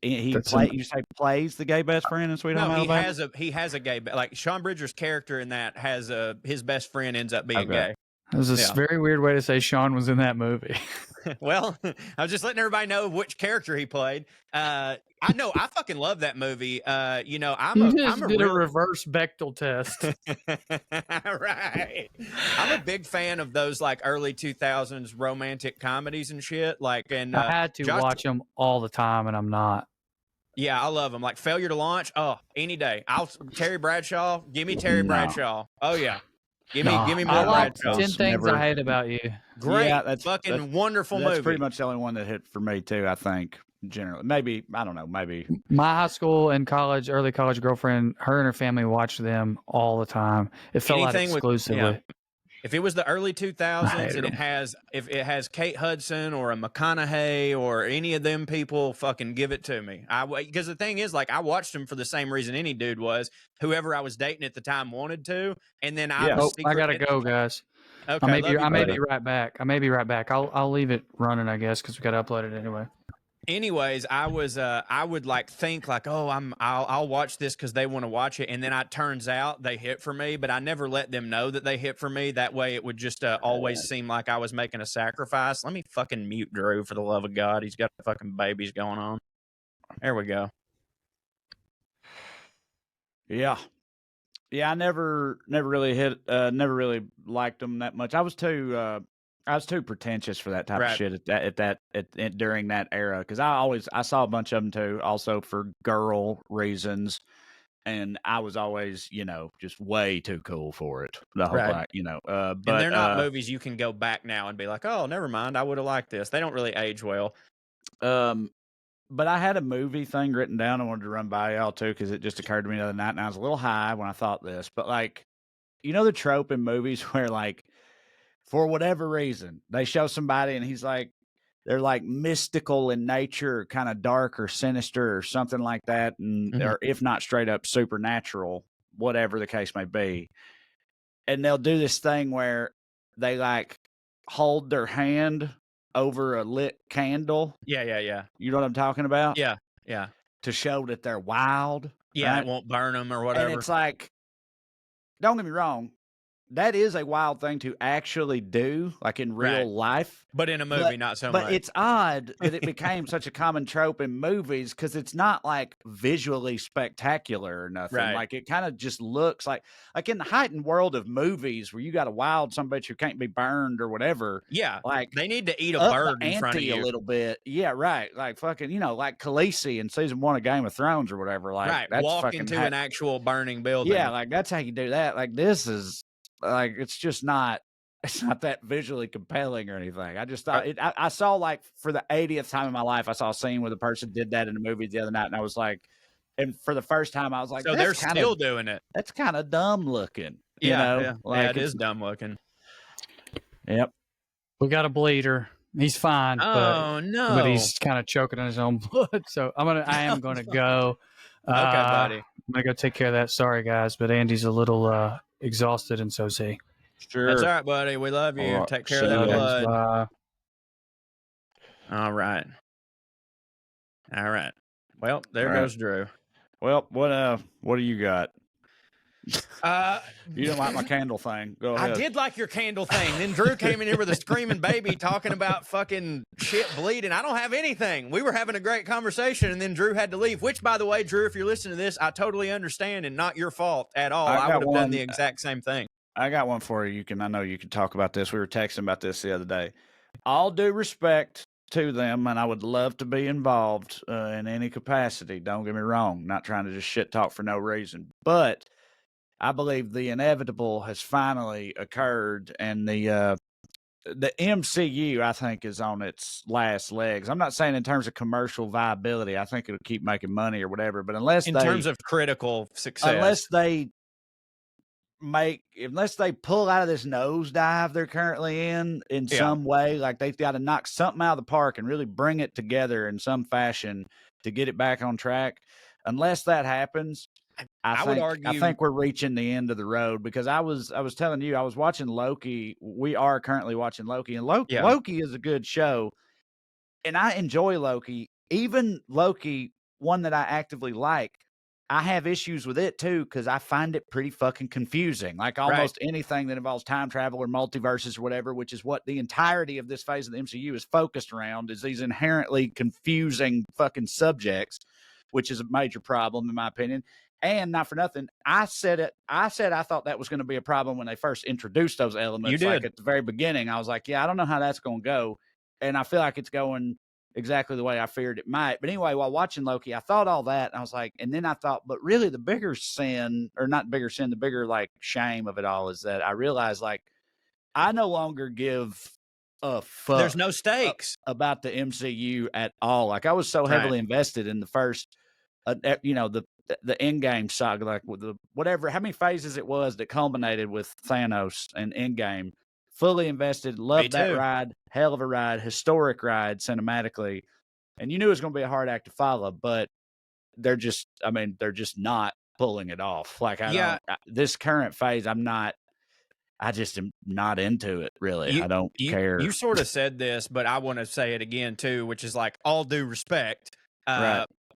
B: the gay best friend in Sweet Home Alabama?
A: He has a gay, like Sean Bridgers' character in that has his best friend ends up being gay.
C: It was a very weird way to say Sean was in that movie.
A: Well, I was just letting everybody know which character he played. I fucking love that movie. I'm a
C: reverse Bechdel test.
A: Right. I'm a big fan of those like early 2000s romantic comedies and shit. I
C: had to watch them all the time, and I'm not.
A: Yeah, I love them. Like Failure to Launch. Oh, any day. Terry Bradshaw. Give me Terry Bradshaw. Oh yeah. Give me more.
C: I like 10 Things I Hate About You.
A: Great, that's wonderful movie.
B: That's pretty much the only one that hit for me too. I think generally, maybe I don't know, maybe
C: my high school and early college girlfriend, her and her family watched them all the time. It felt like exclusively.
A: If it was the early 2000s and if it has Kate Hudson or a McConaughey or any of them people, fucking give it to me. Because the thing is, I watched them for the same reason any dude was. Whoever I was dating at the time wanted to, and then I
C: gotta go, guys.
A: Okay,
C: I may be right back. I'll leave it running, I guess, because we got to upload it anyway.
A: Anyways, I would think I'll watch this because they want to watch it, and then it turns out they hit for me, but I never let them know that they hit for me. That way, it would just always seem like I was making a sacrifice. Let me fucking mute Drew for the love of God. He's got fucking babies going on. There we go.
B: Yeah. I never really liked them that much. I was too pretentious for that type of shit during that era, because I saw a bunch of them too, also for girl reasons, and I was always just way too cool for it. The whole but
A: and they're not movies you can go back now and be like, oh, never mind, I would have liked this. They don't really age well.
B: But I had a movie thing written down I wanted to run by y'all too, because it just occurred to me the other night, and I was a little high when I thought this. But the trope in movies where for whatever reason they show somebody and they're mystical in nature, kind of dark or sinister or something like that, and or if not straight up supernatural, whatever the case may be, and they'll do this thing where they hold their hand over a lit candle.
A: Yeah.
B: You know what I'm talking about?
A: Yeah.
B: To show that they're wild.
A: Yeah,
B: right?
A: It won't burn them or whatever.
B: And it's don't get me wrong, that is a wild thing to actually do, in real life.
A: But in a movie, not so much.
B: But it's odd that it became such a common trope in movies, because it's not visually spectacular or nothing.
A: Right.
B: It kind of just looks like in the heightened world of movies where you got a wild somebody who can't be burned or whatever.
A: Yeah. They need to eat a bird in front of you
B: a little bit. Yeah, right. Fucking, like Khaleesi in season 1 of Game of Thrones or whatever.
A: Right.
B: That's
A: walk into an actual burning building.
B: Yeah, that's how you do that. This is it's just not. It's not that visually compelling or anything. I just thought I saw for the 80th time in my life, I saw a scene where the person did that in a movie the other night, and I was and for the first time I was
A: so they're still doing it.
B: That's kind of dumb looking.
A: Yeah, it is dumb looking.
B: Yep.
C: We got a bleeder. He's fine,
A: Oh no!
C: but he's kind of choking on his own blood. So I am gonna go.
A: Okay, buddy.
C: I'm gonna go take care of that. Sorry, guys, but Andy's a little exhausted, and so's he.
B: Sure.
A: That's all right, buddy. We love you.
B: All right.
A: Take care of that blood.
C: Bye.
A: All right. All right. Well, there
B: All right.
A: goes Drew.
B: Well, what do you got?
A: You
B: didn't like my candle thing. Go ahead.
A: I did like your candle thing. Then Drew came in here with a screaming baby talking about fucking shit bleeding. I don't have anything. We were having a great conversation, and then Drew had to leave. Which, by the way, Drew, if you're listening to this, I totally understand and not your fault at all. I would have done the exact same thing.
B: I got one for you. I know you can talk about this. We were texting about this the other day. All due respect to them, and I would love to be involved in any capacity. Don't get me wrong. Not trying to just shit talk for no reason, but I believe the inevitable has finally occurred, and the MCU, I think, is on its last legs. I'm not saying in terms of commercial viability. I think it'll keep making money or whatever, but unless in
A: terms of critical success,
B: unless they pull out of this nosedive they're currently in some way, like they've got to knock something out of the park and really bring it together in some fashion to get it back on track. Unless that happens, I would argue. I think we're reaching the end of the road, because I was telling you, I was watching Loki. We are currently watching Loki, and Loki is a good show, and I enjoy Loki. Even Loki, one that I actively like, I have issues with it too, because I find it pretty fucking confusing. Like almost anything that involves time travel or multiverses or whatever, which is what the entirety of this phase of the MCU is focused around, is these inherently confusing fucking subjects, which is a major problem in my opinion. And not for nothing, I said I thought that was going to be a problem when they first introduced those elements.
A: You did.
B: Like at the very beginning, I was like, yeah, I don't know how that's going to go. And I feel like it's going exactly the way I feared it might. But anyway, while watching Loki, I thought all that. And I was like, and then I thought, but really the bigger sin, or not bigger sin, the bigger like shame of it all is that I realized, like, I no longer give a fuck.
A: There's no stakes
B: about the MCU at all. Like I was so heavily invested in the first, the Endgame saga, like with the whatever, how many phases it was that culminated with Thanos and Endgame. Fully invested, loved that ride, hell of a ride, historic ride cinematically, and you knew it was going to be a hard act to follow, but they're just not pulling it off. Like this current phase, I just am not into it really. I don't care.
A: You sort of said this, but I want to say it again too, which is like all due respect,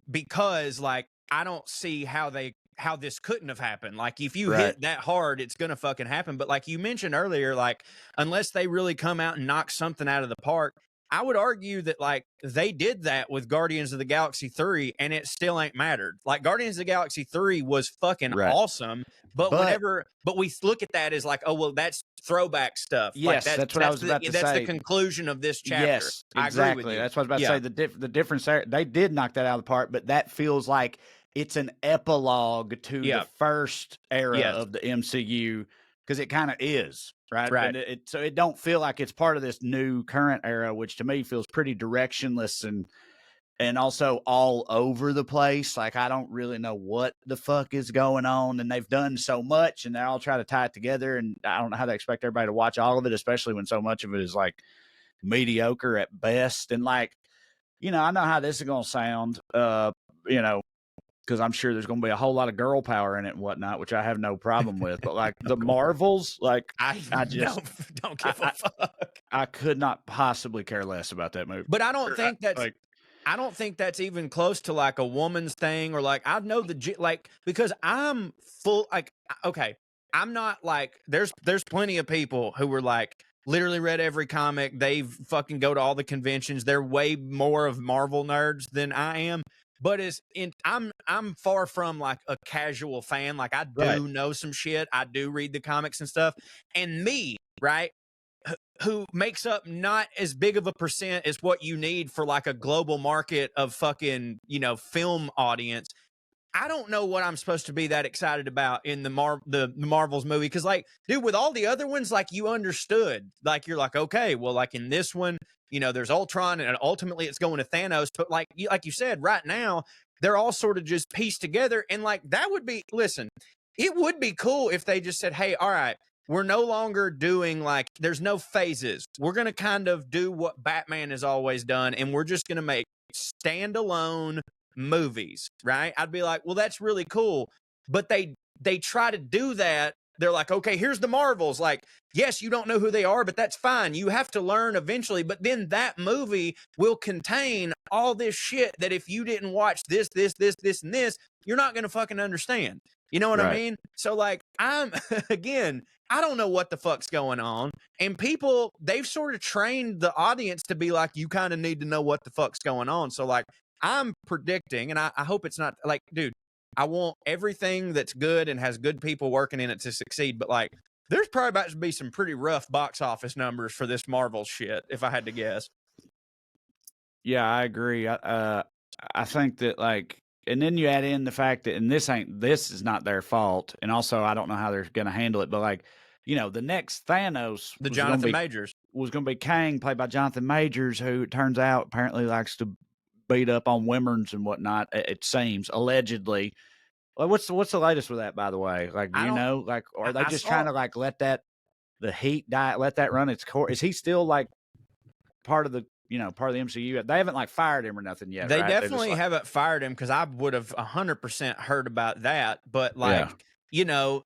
A: because like I don't see how this couldn't have happened. Like if you hit that hard, it's going to fucking happen. But like you mentioned earlier, like unless they really come out and knock something out of the park, I would argue that like they did that with Guardians of the Galaxy 3 and it still ain't mattered. Like Guardians of the Galaxy 3 was fucking awesome. But we look at that as like, oh, well, that's throwback stuff.
B: Yes,
A: like
B: that's what I was about to say.
A: That's the conclusion of this chapter.
B: Yes, exactly.
A: I agree with you.
B: That's what I was about to say. The difference there, they did knock that out of the park, but that feels like it's an epilogue to the first era of the MCU, because it kind of is, right? So it don't feel like it's part of this new current era, which to me feels pretty directionless and also all over the place. Like I don't really know what the fuck is going on, and they've done so much, and they all try to tie it together, and I don't know how they expect everybody to watch all of it, especially when so much of it is like mediocre at best. And like, I know how this is going to sound, because I'm sure there's going to be a whole lot of girl power in it and whatnot, which I have no problem with. But like the Marvels, like I just
A: don't give a fuck.
B: I could not possibly care less about that movie.
A: But I don't think I don't think that's even close to like a woman's thing, or like I know because I'm full I'm not like there's plenty of people who were like literally read every comic. They've fucking go to all the conventions. They're way more of Marvel nerds than I am. But I'm far from like a casual fan. Like I do know some shit. I do read the comics and stuff. And me, right, who makes up not as big of a percent as what you need for like a global market of fucking, film audience. I don't know what I'm supposed to be that excited about in the Marvels movie. Cause like, dude, with all the other ones, like you understood, like, you're like, okay, well, like in this one, there's Ultron and ultimately it's going to Thanos. But like you said, right now, they're all sort of just pieced together. And like, that would be, listen, it would be cool if they just said, hey, all right, we're no longer doing like, there's no phases. We're going to kind of do what Batman has always done, and we're just going to make standalone movies, right? I'd be like, well, that's really cool. But they try to do that. They're like, okay, here's the Marvels. Like, yes, you don't know who they are, but that's fine. You have to learn eventually. But then that movie will contain all this shit that if you didn't watch this, and this, you're not going to fucking understand. You know what I mean? So like, again, I don't know what the fuck's going on. And people, they've sort of trained the audience to be like, you kind of need to know what the fuck's going on. So like, I'm predicting, and I hope it's not like, dude, I want everything that's good and has good people working in it to succeed. But like, there's probably about to be some pretty rough box office numbers for this Marvel shit, if I had to guess.
B: Yeah, I agree. I think that like, and then you add in the fact that, and this is not their fault. And also, I don't know how they're going to handle it, but like, you know, the next Thanos,
A: the Jonathan Majors,
B: was going to be Kang, played by Jonathan Majors, who it turns out apparently likes to beat up on women's and whatnot. It seems, allegedly. Well, what's the latest with that, by the way? Like, do you know, like, or are they just trying to like let the heat die, let that run its course? Is he still like part of the MCU? They haven't like fired him or nothing yet.
A: They
B: right?
A: definitely haven't fired him, because I would have 100% heard about that. But like, you know,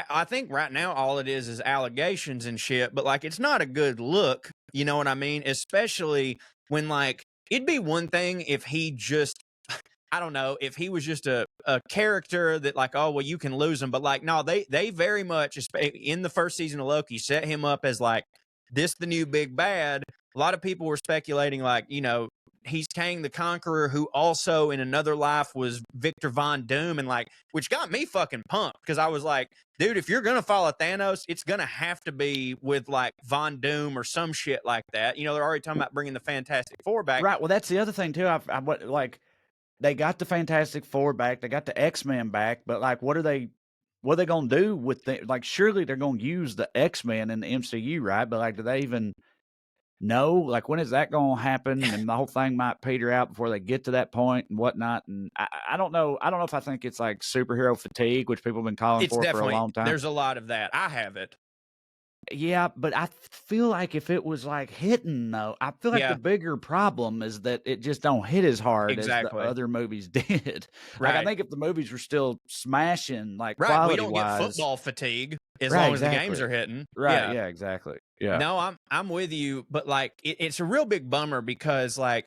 A: I think right now all it is allegations and shit. But like, it's not a good look. You know what I mean? Especially when like, it'd be one thing if he just, I don't know, if he was just a character that like, oh, well, you can lose him. But like, no, they very much, in the first season of Loki, set him up as like, this the new big bad. A lot of people were speculating like, you know, he's Kang the Conqueror, who also in another life was Victor Von Doom, and like, which got me fucking pumped, because I was like, dude, if you're gonna follow Thanos, it's gonna have to be with like Von Doom or some shit like that. You know, they're already talking about bringing the Fantastic Four back.
B: Right. Well, that's the other thing too. Like, they got the Fantastic Four back, they got the X-Men back, but like, what are they gonna do with like? Surely they're gonna use the X-Men in the MCU, right? But like, do they even know? Like, when is that gonna happen? And the whole thing might peter out before they get to that point and whatnot. And I don't know. I don't know if I think it's like superhero fatigue, which people have been calling for a long time.
A: There's a lot of that. I have it.
B: Yeah, but I feel like if it was like hitting, though, I feel like the bigger problem is that it just don't hit as hard as the other movies did. Like, I think if the movies were still smashing, like quality-wise,
A: we don't get football fatigue as long as the games are hitting.
B: Right? Yeah, exactly. Yeah.
A: No, I'm with you, but like, it's a real big bummer, because like,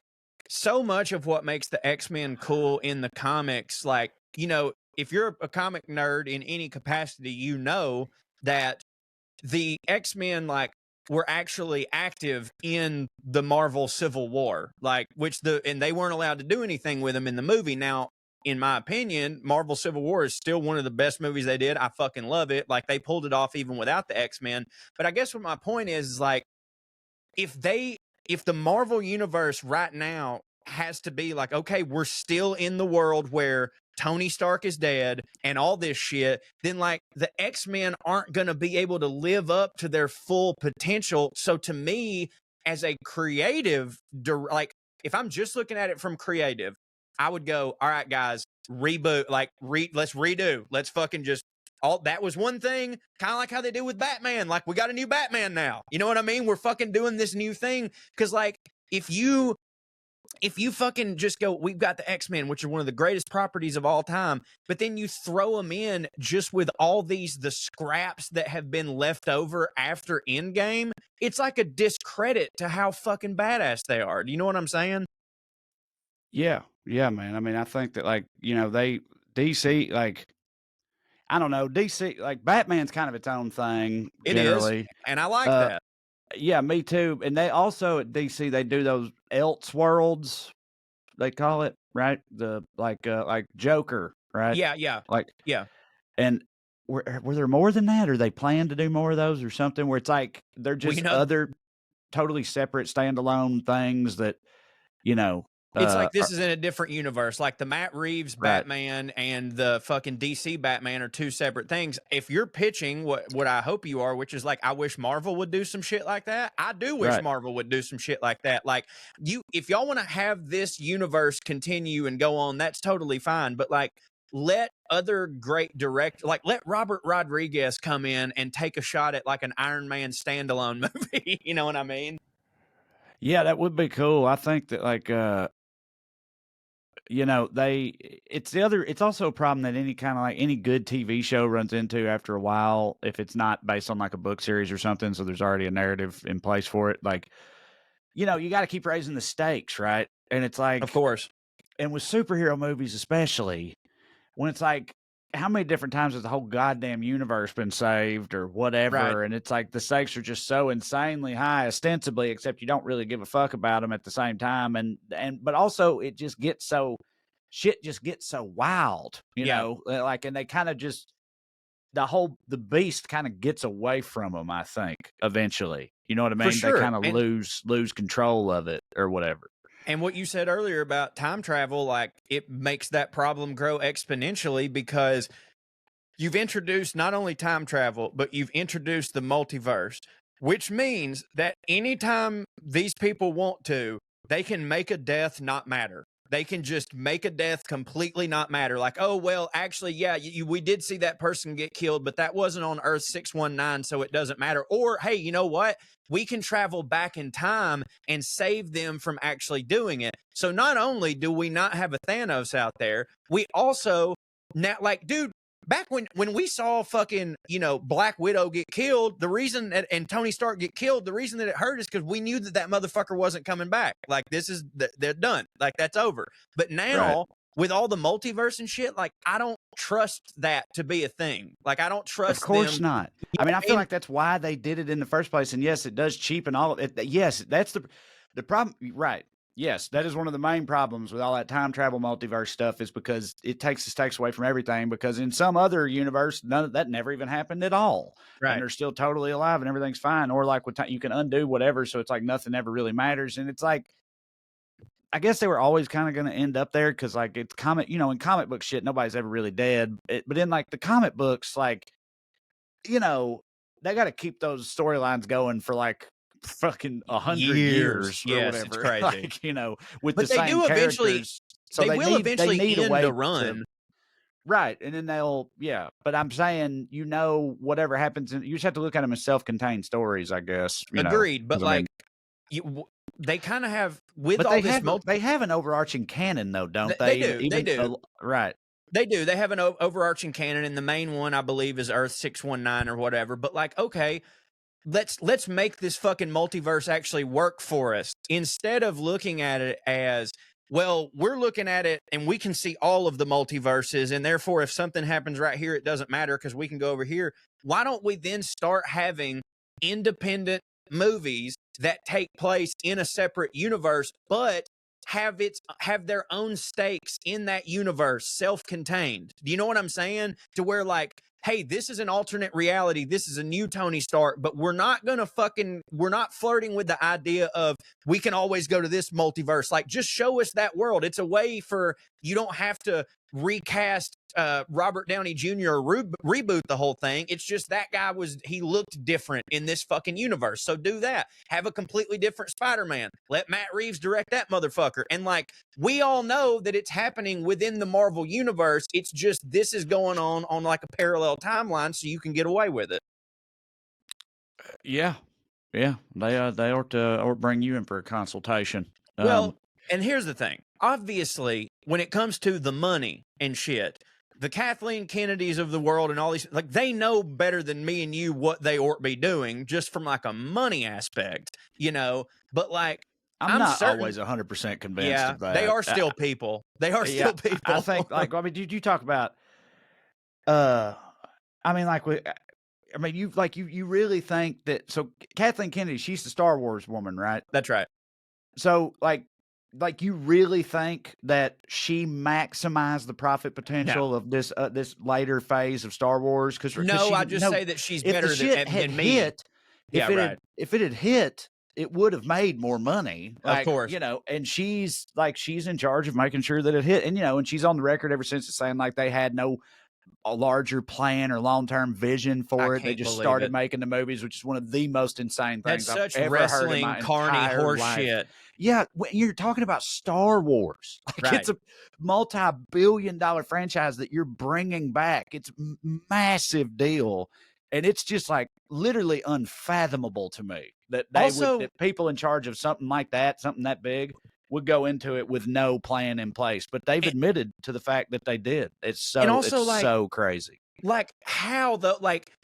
A: so much of what makes the X-Men cool in the comics, like, you know, if you're a comic nerd in any capacity, you know that the X-Men like were actually active in the Marvel Civil War, like, and they weren't allowed to do anything with them in the movie. Now, in my opinion, Marvel Civil War is still one of the best movies they did. I fucking love it. Like, they pulled it off even without the X-Men. But I guess what my point is like, if the Marvel universe right now has to be like, okay, we're still in the world where Tony Stark is dead and all this shit, then like, the X-Men aren't going to be able to live up to their full potential. So to me, as a creative, like, if I'm just looking at it from creative, I would go, all right, guys, reboot, like, let's redo. Let's fucking just, that was one thing, kind of like how they did with Batman. Like, we got a new Batman now. You know what I mean? We're fucking doing this new thing. Because like, if you fucking just go, we've got the X-Men, which are one of the greatest properties of all time, but then you throw them in just with all the scraps that have been left over after Endgame, it's like a discredit to how fucking badass they are. Do you know what I'm saying?
B: Yeah, man. I mean, I think that like, you know, DC, like, I don't know, DC, like, Batman's kind of its own thing.
A: It generally is, and I like that.
B: Yeah, me too. And they also at DC, they do those Elseworlds, they call it, right? The like Joker, right?
A: Yeah.
B: Like,
A: yeah.
B: And were there more than that, or they plan to do more of those, or something where it's like they're just other totally separate standalone things that, you know.
A: It's like this is in a different universe. Like the Matt Reeves Batman and the fucking DC Batman are two separate things. If you're pitching what I hope you are, which is like, I wish Marvel would do some shit like that. I do wish Marvel would do some shit like that. Like, if y'all want to have this universe continue and go on, that's totally fine. But like, let other great direct, like let Robert Rodriguez come in and take a shot at like an Iron Man standalone movie. You know what I mean?
B: Yeah, that would be cool. I think that like you know, it's also a problem that any kind of like any good TV show runs into after a while if it's not based on like a book series or something, so there's already a narrative in place for it. Like, you know, you got to keep raising the stakes, right? And it's like,
A: Of course.
B: And with superhero movies especially, when it's like, how many different times has the whole goddamn universe been saved or whatever?
A: Right.
B: And it's like the stakes are just so insanely high, ostensibly, except you don't really give a fuck about them at the same time. But also it just gets so shit just gets so wild, you know, like, and they kind of just the beast kind of gets away from them, I think, eventually. You know what I mean?
A: Sure.
B: They kind of lose control of it or whatever.
A: And what you said earlier about time travel, like it makes that problem grow exponentially because you've introduced not only time travel, but you've introduced the multiverse, which means that anytime these people want to, they can make a death not matter. They can just make a death completely not matter. Like, oh, well, actually, yeah, we did see that person get killed, but that wasn't on Earth 619, so it doesn't matter. Or, hey, you know what? We can travel back in time and save them from actually doing it. So not only do we not have a Thanos out there, we also, now, like, dude, back when we saw fucking, you know, Black Widow get killed, the reason that, and Tony Stark get killed, the reason that it hurt is because we knew that motherfucker wasn't coming back. Like, they're done. Like, that's over. But now, with all the multiverse and shit, like, I don't trust that to be a thing. Like, I don't trust
B: Of course
A: them.
B: not. I mean, I feel like that's why they did it in the first place. And yes, it does cheapen all of it. Yes, that's the problem. Right. Yes, that is one of the main problems with all that time travel multiverse stuff is because it takes the stakes away from everything, because in some other universe, none of that never even happened at all.
A: Right.
B: And they're still totally alive and everything's fine. Or like with you can undo whatever. So it's like nothing ever really matters. And it's like, I guess they were always kind of going to end up there because like it's comic, you know, in comic book shit, nobody's ever really dead. But in like the comic books, like, you know, they got to keep those storylines going for like fucking 100 years or
A: yes,
B: whatever.
A: It's crazy.
B: Like, you know, with
A: but
B: the same
A: do eventually,
B: characters. So
A: they will eventually
B: need
A: end
B: a way
A: the run.
B: Right. And then but I'm saying, you know, whatever happens, you just have to look at them as self-contained stories, I guess.
A: Agreed. But like, they kind of have, with all this
B: they have an overarching canon, though, don't they?
A: They do.
B: Right.
A: They do. They have an overarching canon, and the main one, I believe, is Earth 619 or whatever. But like, okay, let's make this fucking multiverse actually work for us instead of looking at it as, well, we're looking at it and we can see all of the multiverses, and therefore if something happens right here, it doesn't matter because we can go over here. Why don't we then start having independent movies that take place in a separate universe, but have their own stakes in that universe, self-contained? Do you know what I'm saying? To where like, hey, this is an alternate reality. This is a new Tony Stark, but we're not flirting with the idea of we can always go to this multiverse. Like, just show us that world. It's a way for, you don't have to recast Robert Downey Jr. or reboot the whole thing. It's just that guy he looked different in this fucking universe. So do that. Have a completely different Spider-Man. Let Matt Reeves direct that motherfucker. And like, we all know that it's happening within the Marvel universe. It's just, this is going on like a parallel timeline, so you can get away with it.
B: Yeah. Yeah. They ought to bring you in for a consultation.
A: Well, and here's the thing. Obviously, when it comes to the money and shit, the Kathleen Kennedys of the world and all these, like, they know better than me and you what they ought to be doing just from like a money aspect, you know? But like,
B: I'm not always 100% convinced of that.
A: They are still people. They are still people.
B: I think, like, I mean, did you talk about, I mean, like, you really think that, so Kathleen Kennedy, she's the Star Wars woman, right?
A: That's right.
B: So like you really think that she maximized the profit potential of this later phase of Star Wars?
A: I just say that she's better than me.
B: If it had hit, it would have made more money. Like,
A: of course.
B: You know, and she's in charge of making sure that it hit. And, you know, and she's on the record ever since saying like they had no a larger plan or long-term vision for it. They just started
A: it.
B: making the movies, which is one of the most insane things I've
A: such
B: ever heard in my
A: carny
B: entire
A: horse
B: life.
A: shit.
B: Yeah, when you're talking about Star Wars, like it's a multi-billion-dollar franchise that you're bringing back. It's a massive deal, and it's just like literally unfathomable to me that that people in charge of something like that, something that big, would go into it with no plan in place. But they've admitted to the fact that they did. It's so so crazy.
A: Like how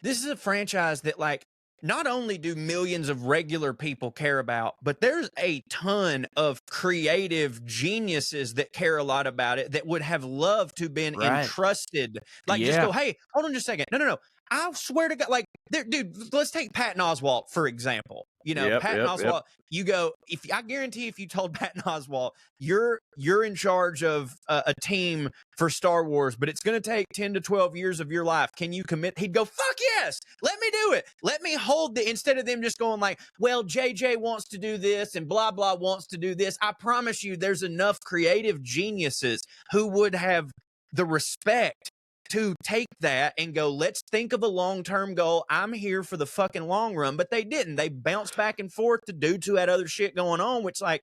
A: this is a franchise that like not only do millions of regular people care about, but there's a ton of creative geniuses that care a lot about it that would have loved to been entrusted. Like just go, hey, hold on just a second. No. I swear to God, like, dude, let's take Patton Oswalt, for example. You know, Patton Oswalt, you go, I guarantee if you told Patton Oswalt, you're in charge of a team for Star Wars, but it's going to take 10 to 12 years of your life. Can you commit? He'd go, fuck yes, let me do it. Let me hold instead of them just going like, well, JJ wants to do this and blah, blah wants to do this. I promise you there's enough creative geniuses who would have the respect to take that and go, let's think of a long-term goal. I'm here for the fucking long run. But they didn't. They bounced back and forth. The dudes who had other shit going on, which, like,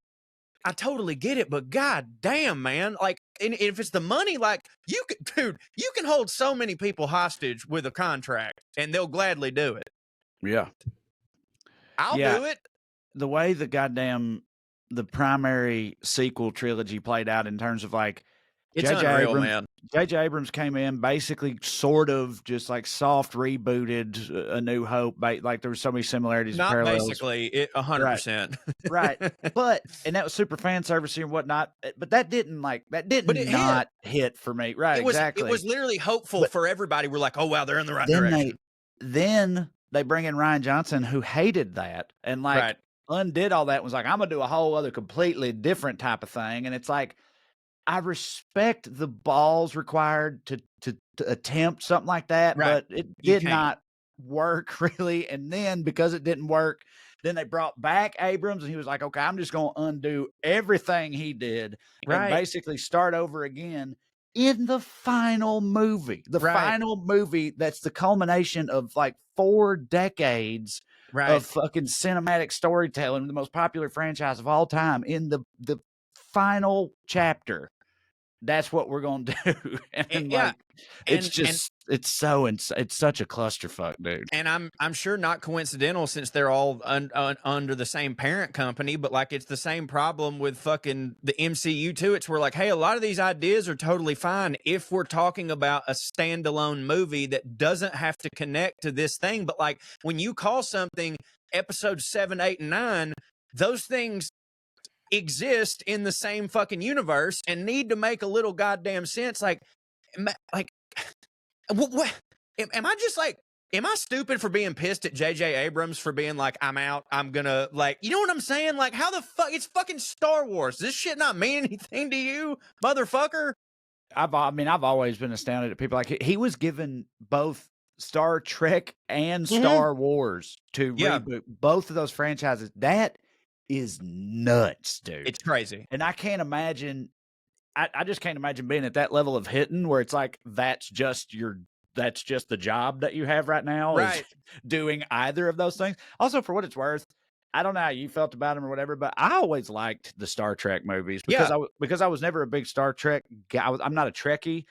A: I totally get it. But god damn, man. Like, and if it's the money, like, you can hold so many people hostage with a contract and they'll gladly do it.
B: Yeah.
A: I'll do it.
B: The way the primary sequel trilogy played out in terms of, like,
A: it's unreal, man.
B: J.J. Abrams came in, basically sort of just like soft rebooted A New Hope. Like there were so many similarities and parallels.
A: Basically, 100%.
B: Right. And that was super fan service and whatnot. But that didn't hit for me. Right, exactly.
A: It was literally hopeful for everybody. We're like, oh, wow, they're in the right direction.
B: Then they bring in Rian Johnson, who hated that and like undid all that and was like, I'm going to do a whole other completely different type of thing. And it's like, I respect the balls required to attempt something like that, but it did not work really. And then because it didn't work, then they brought back Abrams and he was like, okay, I'm just going to undo everything he did and basically start over again in the final movie. The final movie that's the culmination of like 4 decades of fucking cinematic storytelling, the most popular franchise of all time. In the final chapter, that's what we're gonna do. It's such a clusterfuck, dude.
A: And I'm sure not coincidental since they're all under the same parent company, but like it's the same problem with fucking the MCU too. It's where like, hey, a lot of these ideas are totally fine if we're talking about a standalone movie that doesn't have to connect to this thing. But like when you call something episode 7, 8, and 9, those things exist in the same fucking universe and need to make a little goddamn sense. Like what am I just like, am I stupid for being pissed at JJ Abrams for being like, I'm out, I'm gonna, like, you know what I'm saying? Like, how the fuck, it's fucking Star Wars. Does this shit not mean anything to you, motherfucker?
B: I've always been astounded at people like he was given both Star Trek and Star Wars to reboot both of those franchises. That is nuts, dude.
A: It's crazy.
B: And I can't imagine, I just can't imagine being at that level of hitting where it's like, that's just the job that you have right now, is doing either of those things. Also, for what it's worth, I don't know how you felt about them or whatever, but I always liked the Star Trek movies because I was never a big Star Trek guy. I'm not a Trekkie.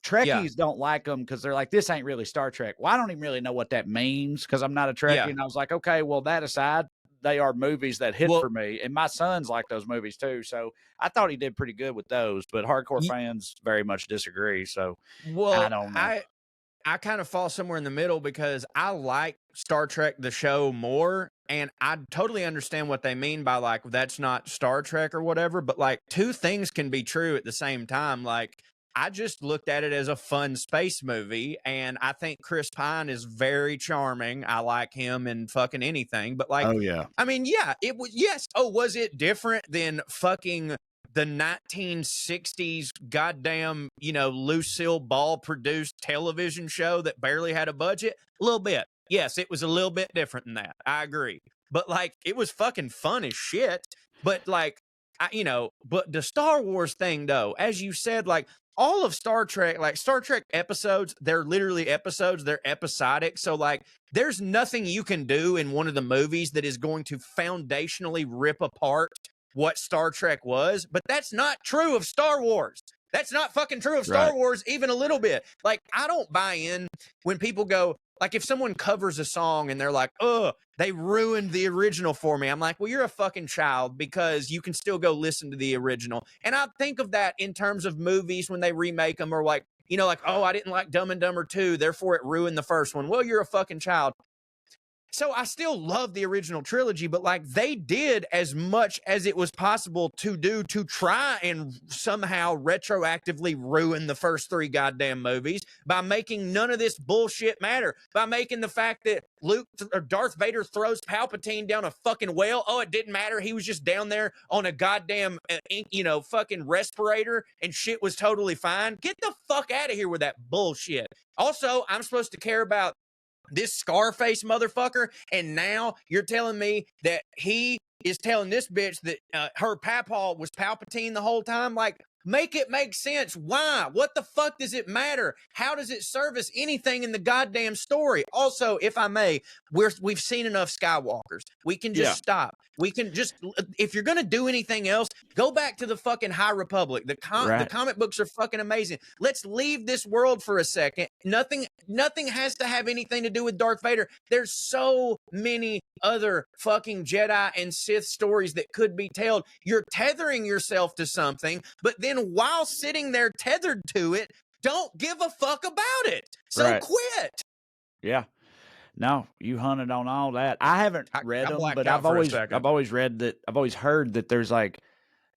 B: Trekkies don't like them because they're like, this ain't really Star Trek. Well, I don't even really know what that means because I'm not a Trekkie. And I was like, okay, well, that aside, they are movies that hit for me. And my sons like those movies too. So I thought he did pretty good with those, but hardcore fans very much disagree. So I don't know.
A: I kind of fall somewhere in the middle because I like Star Trek, the show, more. And I totally understand what they mean by like, that's not Star Trek or whatever. But like 2 things can be true at the same time. Like, I just looked at it as a fun space movie, and I think Chris Pine is very charming. I like him in fucking anything, but like, I mean, it was, was it different than fucking the 1960s goddamn, Lucille Ball produced television show that barely had a budget? A little bit. Yes, it was a little bit different than that. I agree. But like, it was fucking fun as shit. But like, but the Star Wars thing, though, as you said, like all of Star Trek, like Star Trek episodes, they're literally episodes, they're episodic. So, like, there's nothing you can do in one of the movies that is going to foundationally rip apart what Star Trek was. But that's not true of Star Wars. That's not fucking true of Star Wars even a little bit. Like, I don't buy in when people go, like, if someone covers a song and they're like, they ruined the original for me. I'm like, well, you're a fucking child, because you can still go listen to the original. And I think of that in terms of movies when they remake them, or like, like, oh, I didn't like Dumb and Dumber 2, therefore it ruined the first one. Well, you're a fucking child. So I still love the original trilogy, but like, they did as much as it was possible to do to try and somehow retroactively ruin the first 3 goddamn movies by making none of this bullshit matter, by making the fact that Darth Vader throws Palpatine down a fucking well. Oh, it didn't matter. He was just down there on a goddamn, fucking respirator and shit was totally fine. Get the fuck out of here with that bullshit. Also, I'm supposed to care about this Scarface motherfucker, and now you're telling me that he is telling this bitch that her papaw was Palpatine the whole time? Like, make it make sense. Why? What the fuck does it matter? How does it service anything in the goddamn story? Also, if I may, we've seen enough Skywalkers. We can just stop. We can just, if you're going to do anything else, go back to the fucking High Republic. The comic books are fucking amazing. Let's leave this world for a second. Nothing has to have anything to do with Darth Vader. There's so many other fucking Jedi and Sith stories that could be told. You're tethering yourself to something, but then while sitting there tethered to it, don't give a fuck about it. So quit.
B: Yeah. No, you hunted on all that. I haven't read them, but I've always read that. I've always heard that there's like,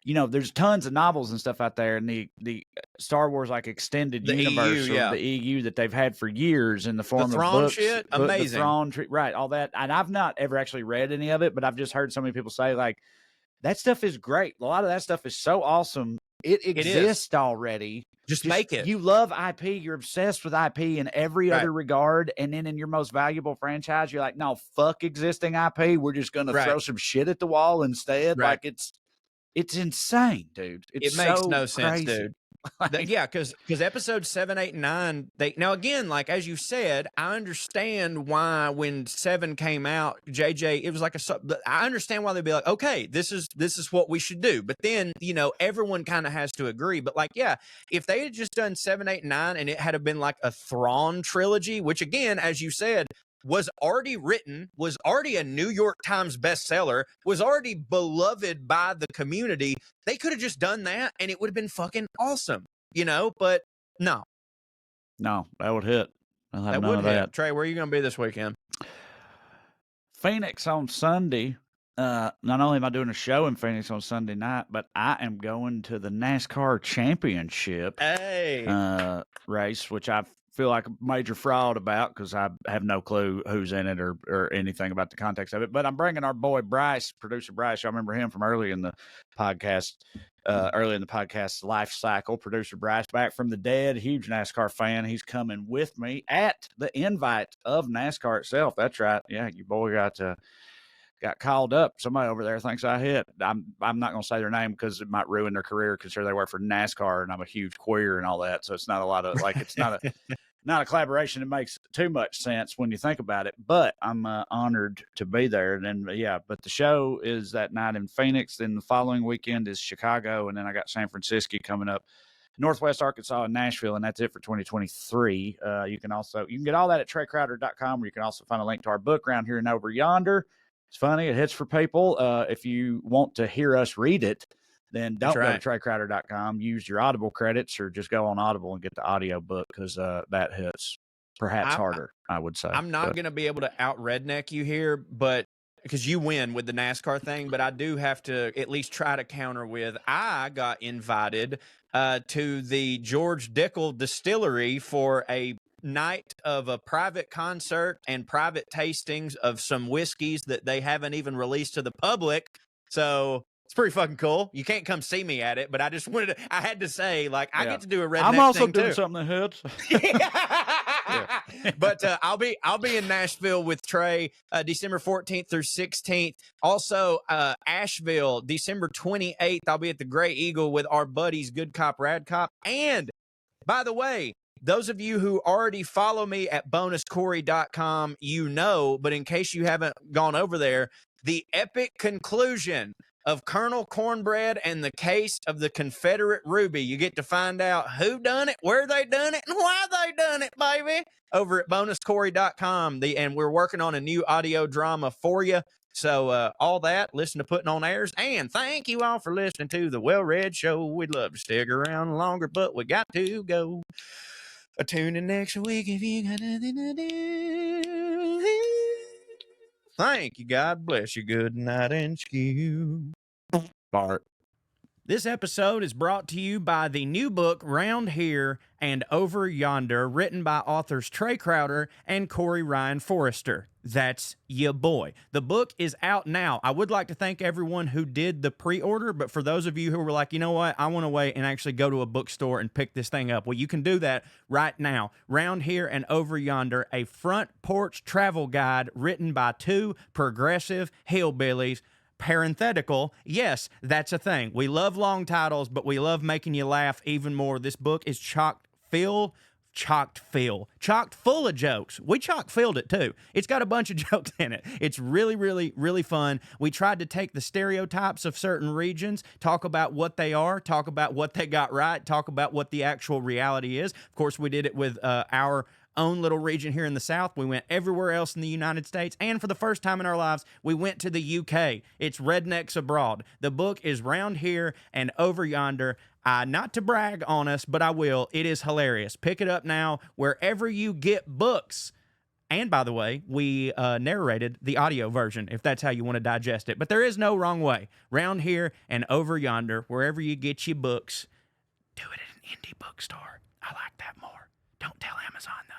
B: there's tons of novels and stuff out there, and the Star Wars like extended universe,
A: EU,
B: the EU that they've had for years in the form of
A: Thrawn
B: books,
A: shit, amazing,
B: all that. And I've not ever actually read any of it, but I've just heard so many people say like that stuff is great. A lot of that stuff is so awesome. It exists already.
A: Just make it.
B: You love IP. You're obsessed with IP in every other regard. And then in your most valuable franchise, you're like, no, fuck existing IP. We're just going to throw some shit at the wall instead. Like it's insane, dude. It makes no sense, dude.
A: Because episodes 7, 8, and 9, now again, like as you said, I understand why when 7 came out, JJ, it was like I understand why they'd be like, okay, this is what we should do. But then, everyone kind of has to agree. But like, if they had just done 7, 8, and 9, and it had been like a Thrawn trilogy, which again, as you said, was already written, was already a New York Times bestseller, was already beloved by the community. They could have just done that and it would have been fucking awesome, but no.
B: No, that would hit. I'll have none of that.
A: Trae, where are you going to be this weekend?
B: Phoenix on Sunday. Not only am I doing a show in Phoenix on Sunday night, but I am going to the NASCAR Championship race, which I feel like a major fraud about because I have no clue who's in it or anything about the context of it. But I'm bringing our boy Bryce, producer Bryce. Y'all remember him from early in the podcast life cycle. Producer Bryce, back from the dead, huge NASCAR fan. He's coming with me at the invite of NASCAR itself. That's right. Yeah, your boy got called up. Somebody over there thinks I hit. I'm not going to say their name because it might ruin their career. Consider they work for NASCAR, and I'm a huge queer and all that. So it's not a lot of it's not a collaboration that makes too much sense when you think about it. But I'm honored to be there. And then but the show is that night in Phoenix. Then the following weekend is Chicago, and then I got San Francisco coming up, Northwest Arkansas, and Nashville, and that's it for 2023. You can get all that at TreCrowder.com, where you can also find a link to our book, Around Here and Over Yonder. It's funny. It hits for people. If you want to hear us read it, then don't go to TreCrowder.com. Use your Audible credits or just go on Audible and get the audio book because that hits perhaps harder, I would say.
A: I'm not going to be able to out-redneck you here, but because you win with the NASCAR thing, but I do have to at least try to counter with, I got invited to the George Dickel Distillery for a night of a private concert and private tastings of some whiskeys that they haven't even released to the public. So It's pretty fucking cool. You can't come see me at it, but I just wanted to, I had to say, like, I get to do a redneck
B: I'm also
A: thing
B: doing
A: too.
B: something that hits.
A: But I'll be in Nashville with Trae December 14th through 16th. Also, Asheville, December 28th. I'll be at the Gray Eagle with our buddies Good Cop, Rad Cop. And by the way, those of you who already follow me at bonuscorey.com, you know, but in case you haven't gone over there, the epic conclusion of Colonel Cornbread and the case of the Confederate Ruby. You get to find out who done it, where they done it, and why they done it, baby, over at bonuscorey.com. And we're working on a new audio drama for you. So all that, listen to Putting on Airs. And thank you all for listening to the WellRED Show. We'd love to stick around longer, but we got to go. Tune in next week if you got nothing to do. Thank you. God bless you. Good night and skew.
B: Bart.
A: This episode is brought to you by the new book, Round Here and Over Yonder, written by authors Trae Crowder and Corey Ryan Forrester. That's ya boy. The book is out now. I would like to thank everyone who did the pre-order, but for those of you who were like, you know what, I want to wait and actually go to a bookstore and pick this thing up, well, you can do that right now. Round Here and Over Yonder, a front porch travel guide written by two progressive hillbillies. Parenthetical, yes, that's a thing. We love long titles, but we love making you laugh even more. This book is chock full of jokes. We chock filled it too. It's got a bunch of jokes in it. It's really, really, really fun. We tried to take the stereotypes of certain regions, talk about what they are, talk about what they got right, talk about what the actual reality is. Of course, we did it with our own little region here in the South. We went everywhere else in the United States, and for the first time in our lives, we went to the UK. It's Rednecks Abroad. The book is Round Here and Over Yonder. Not to brag on us, but I will. It is hilarious. Pick it up now wherever you get books. And by the way, we narrated the audio version, if that's how you want to digest it. But there is no wrong way. Round Here and Over Yonder, wherever you get your books. Do it at an indie bookstore. I like that more. Don't tell Amazon, though.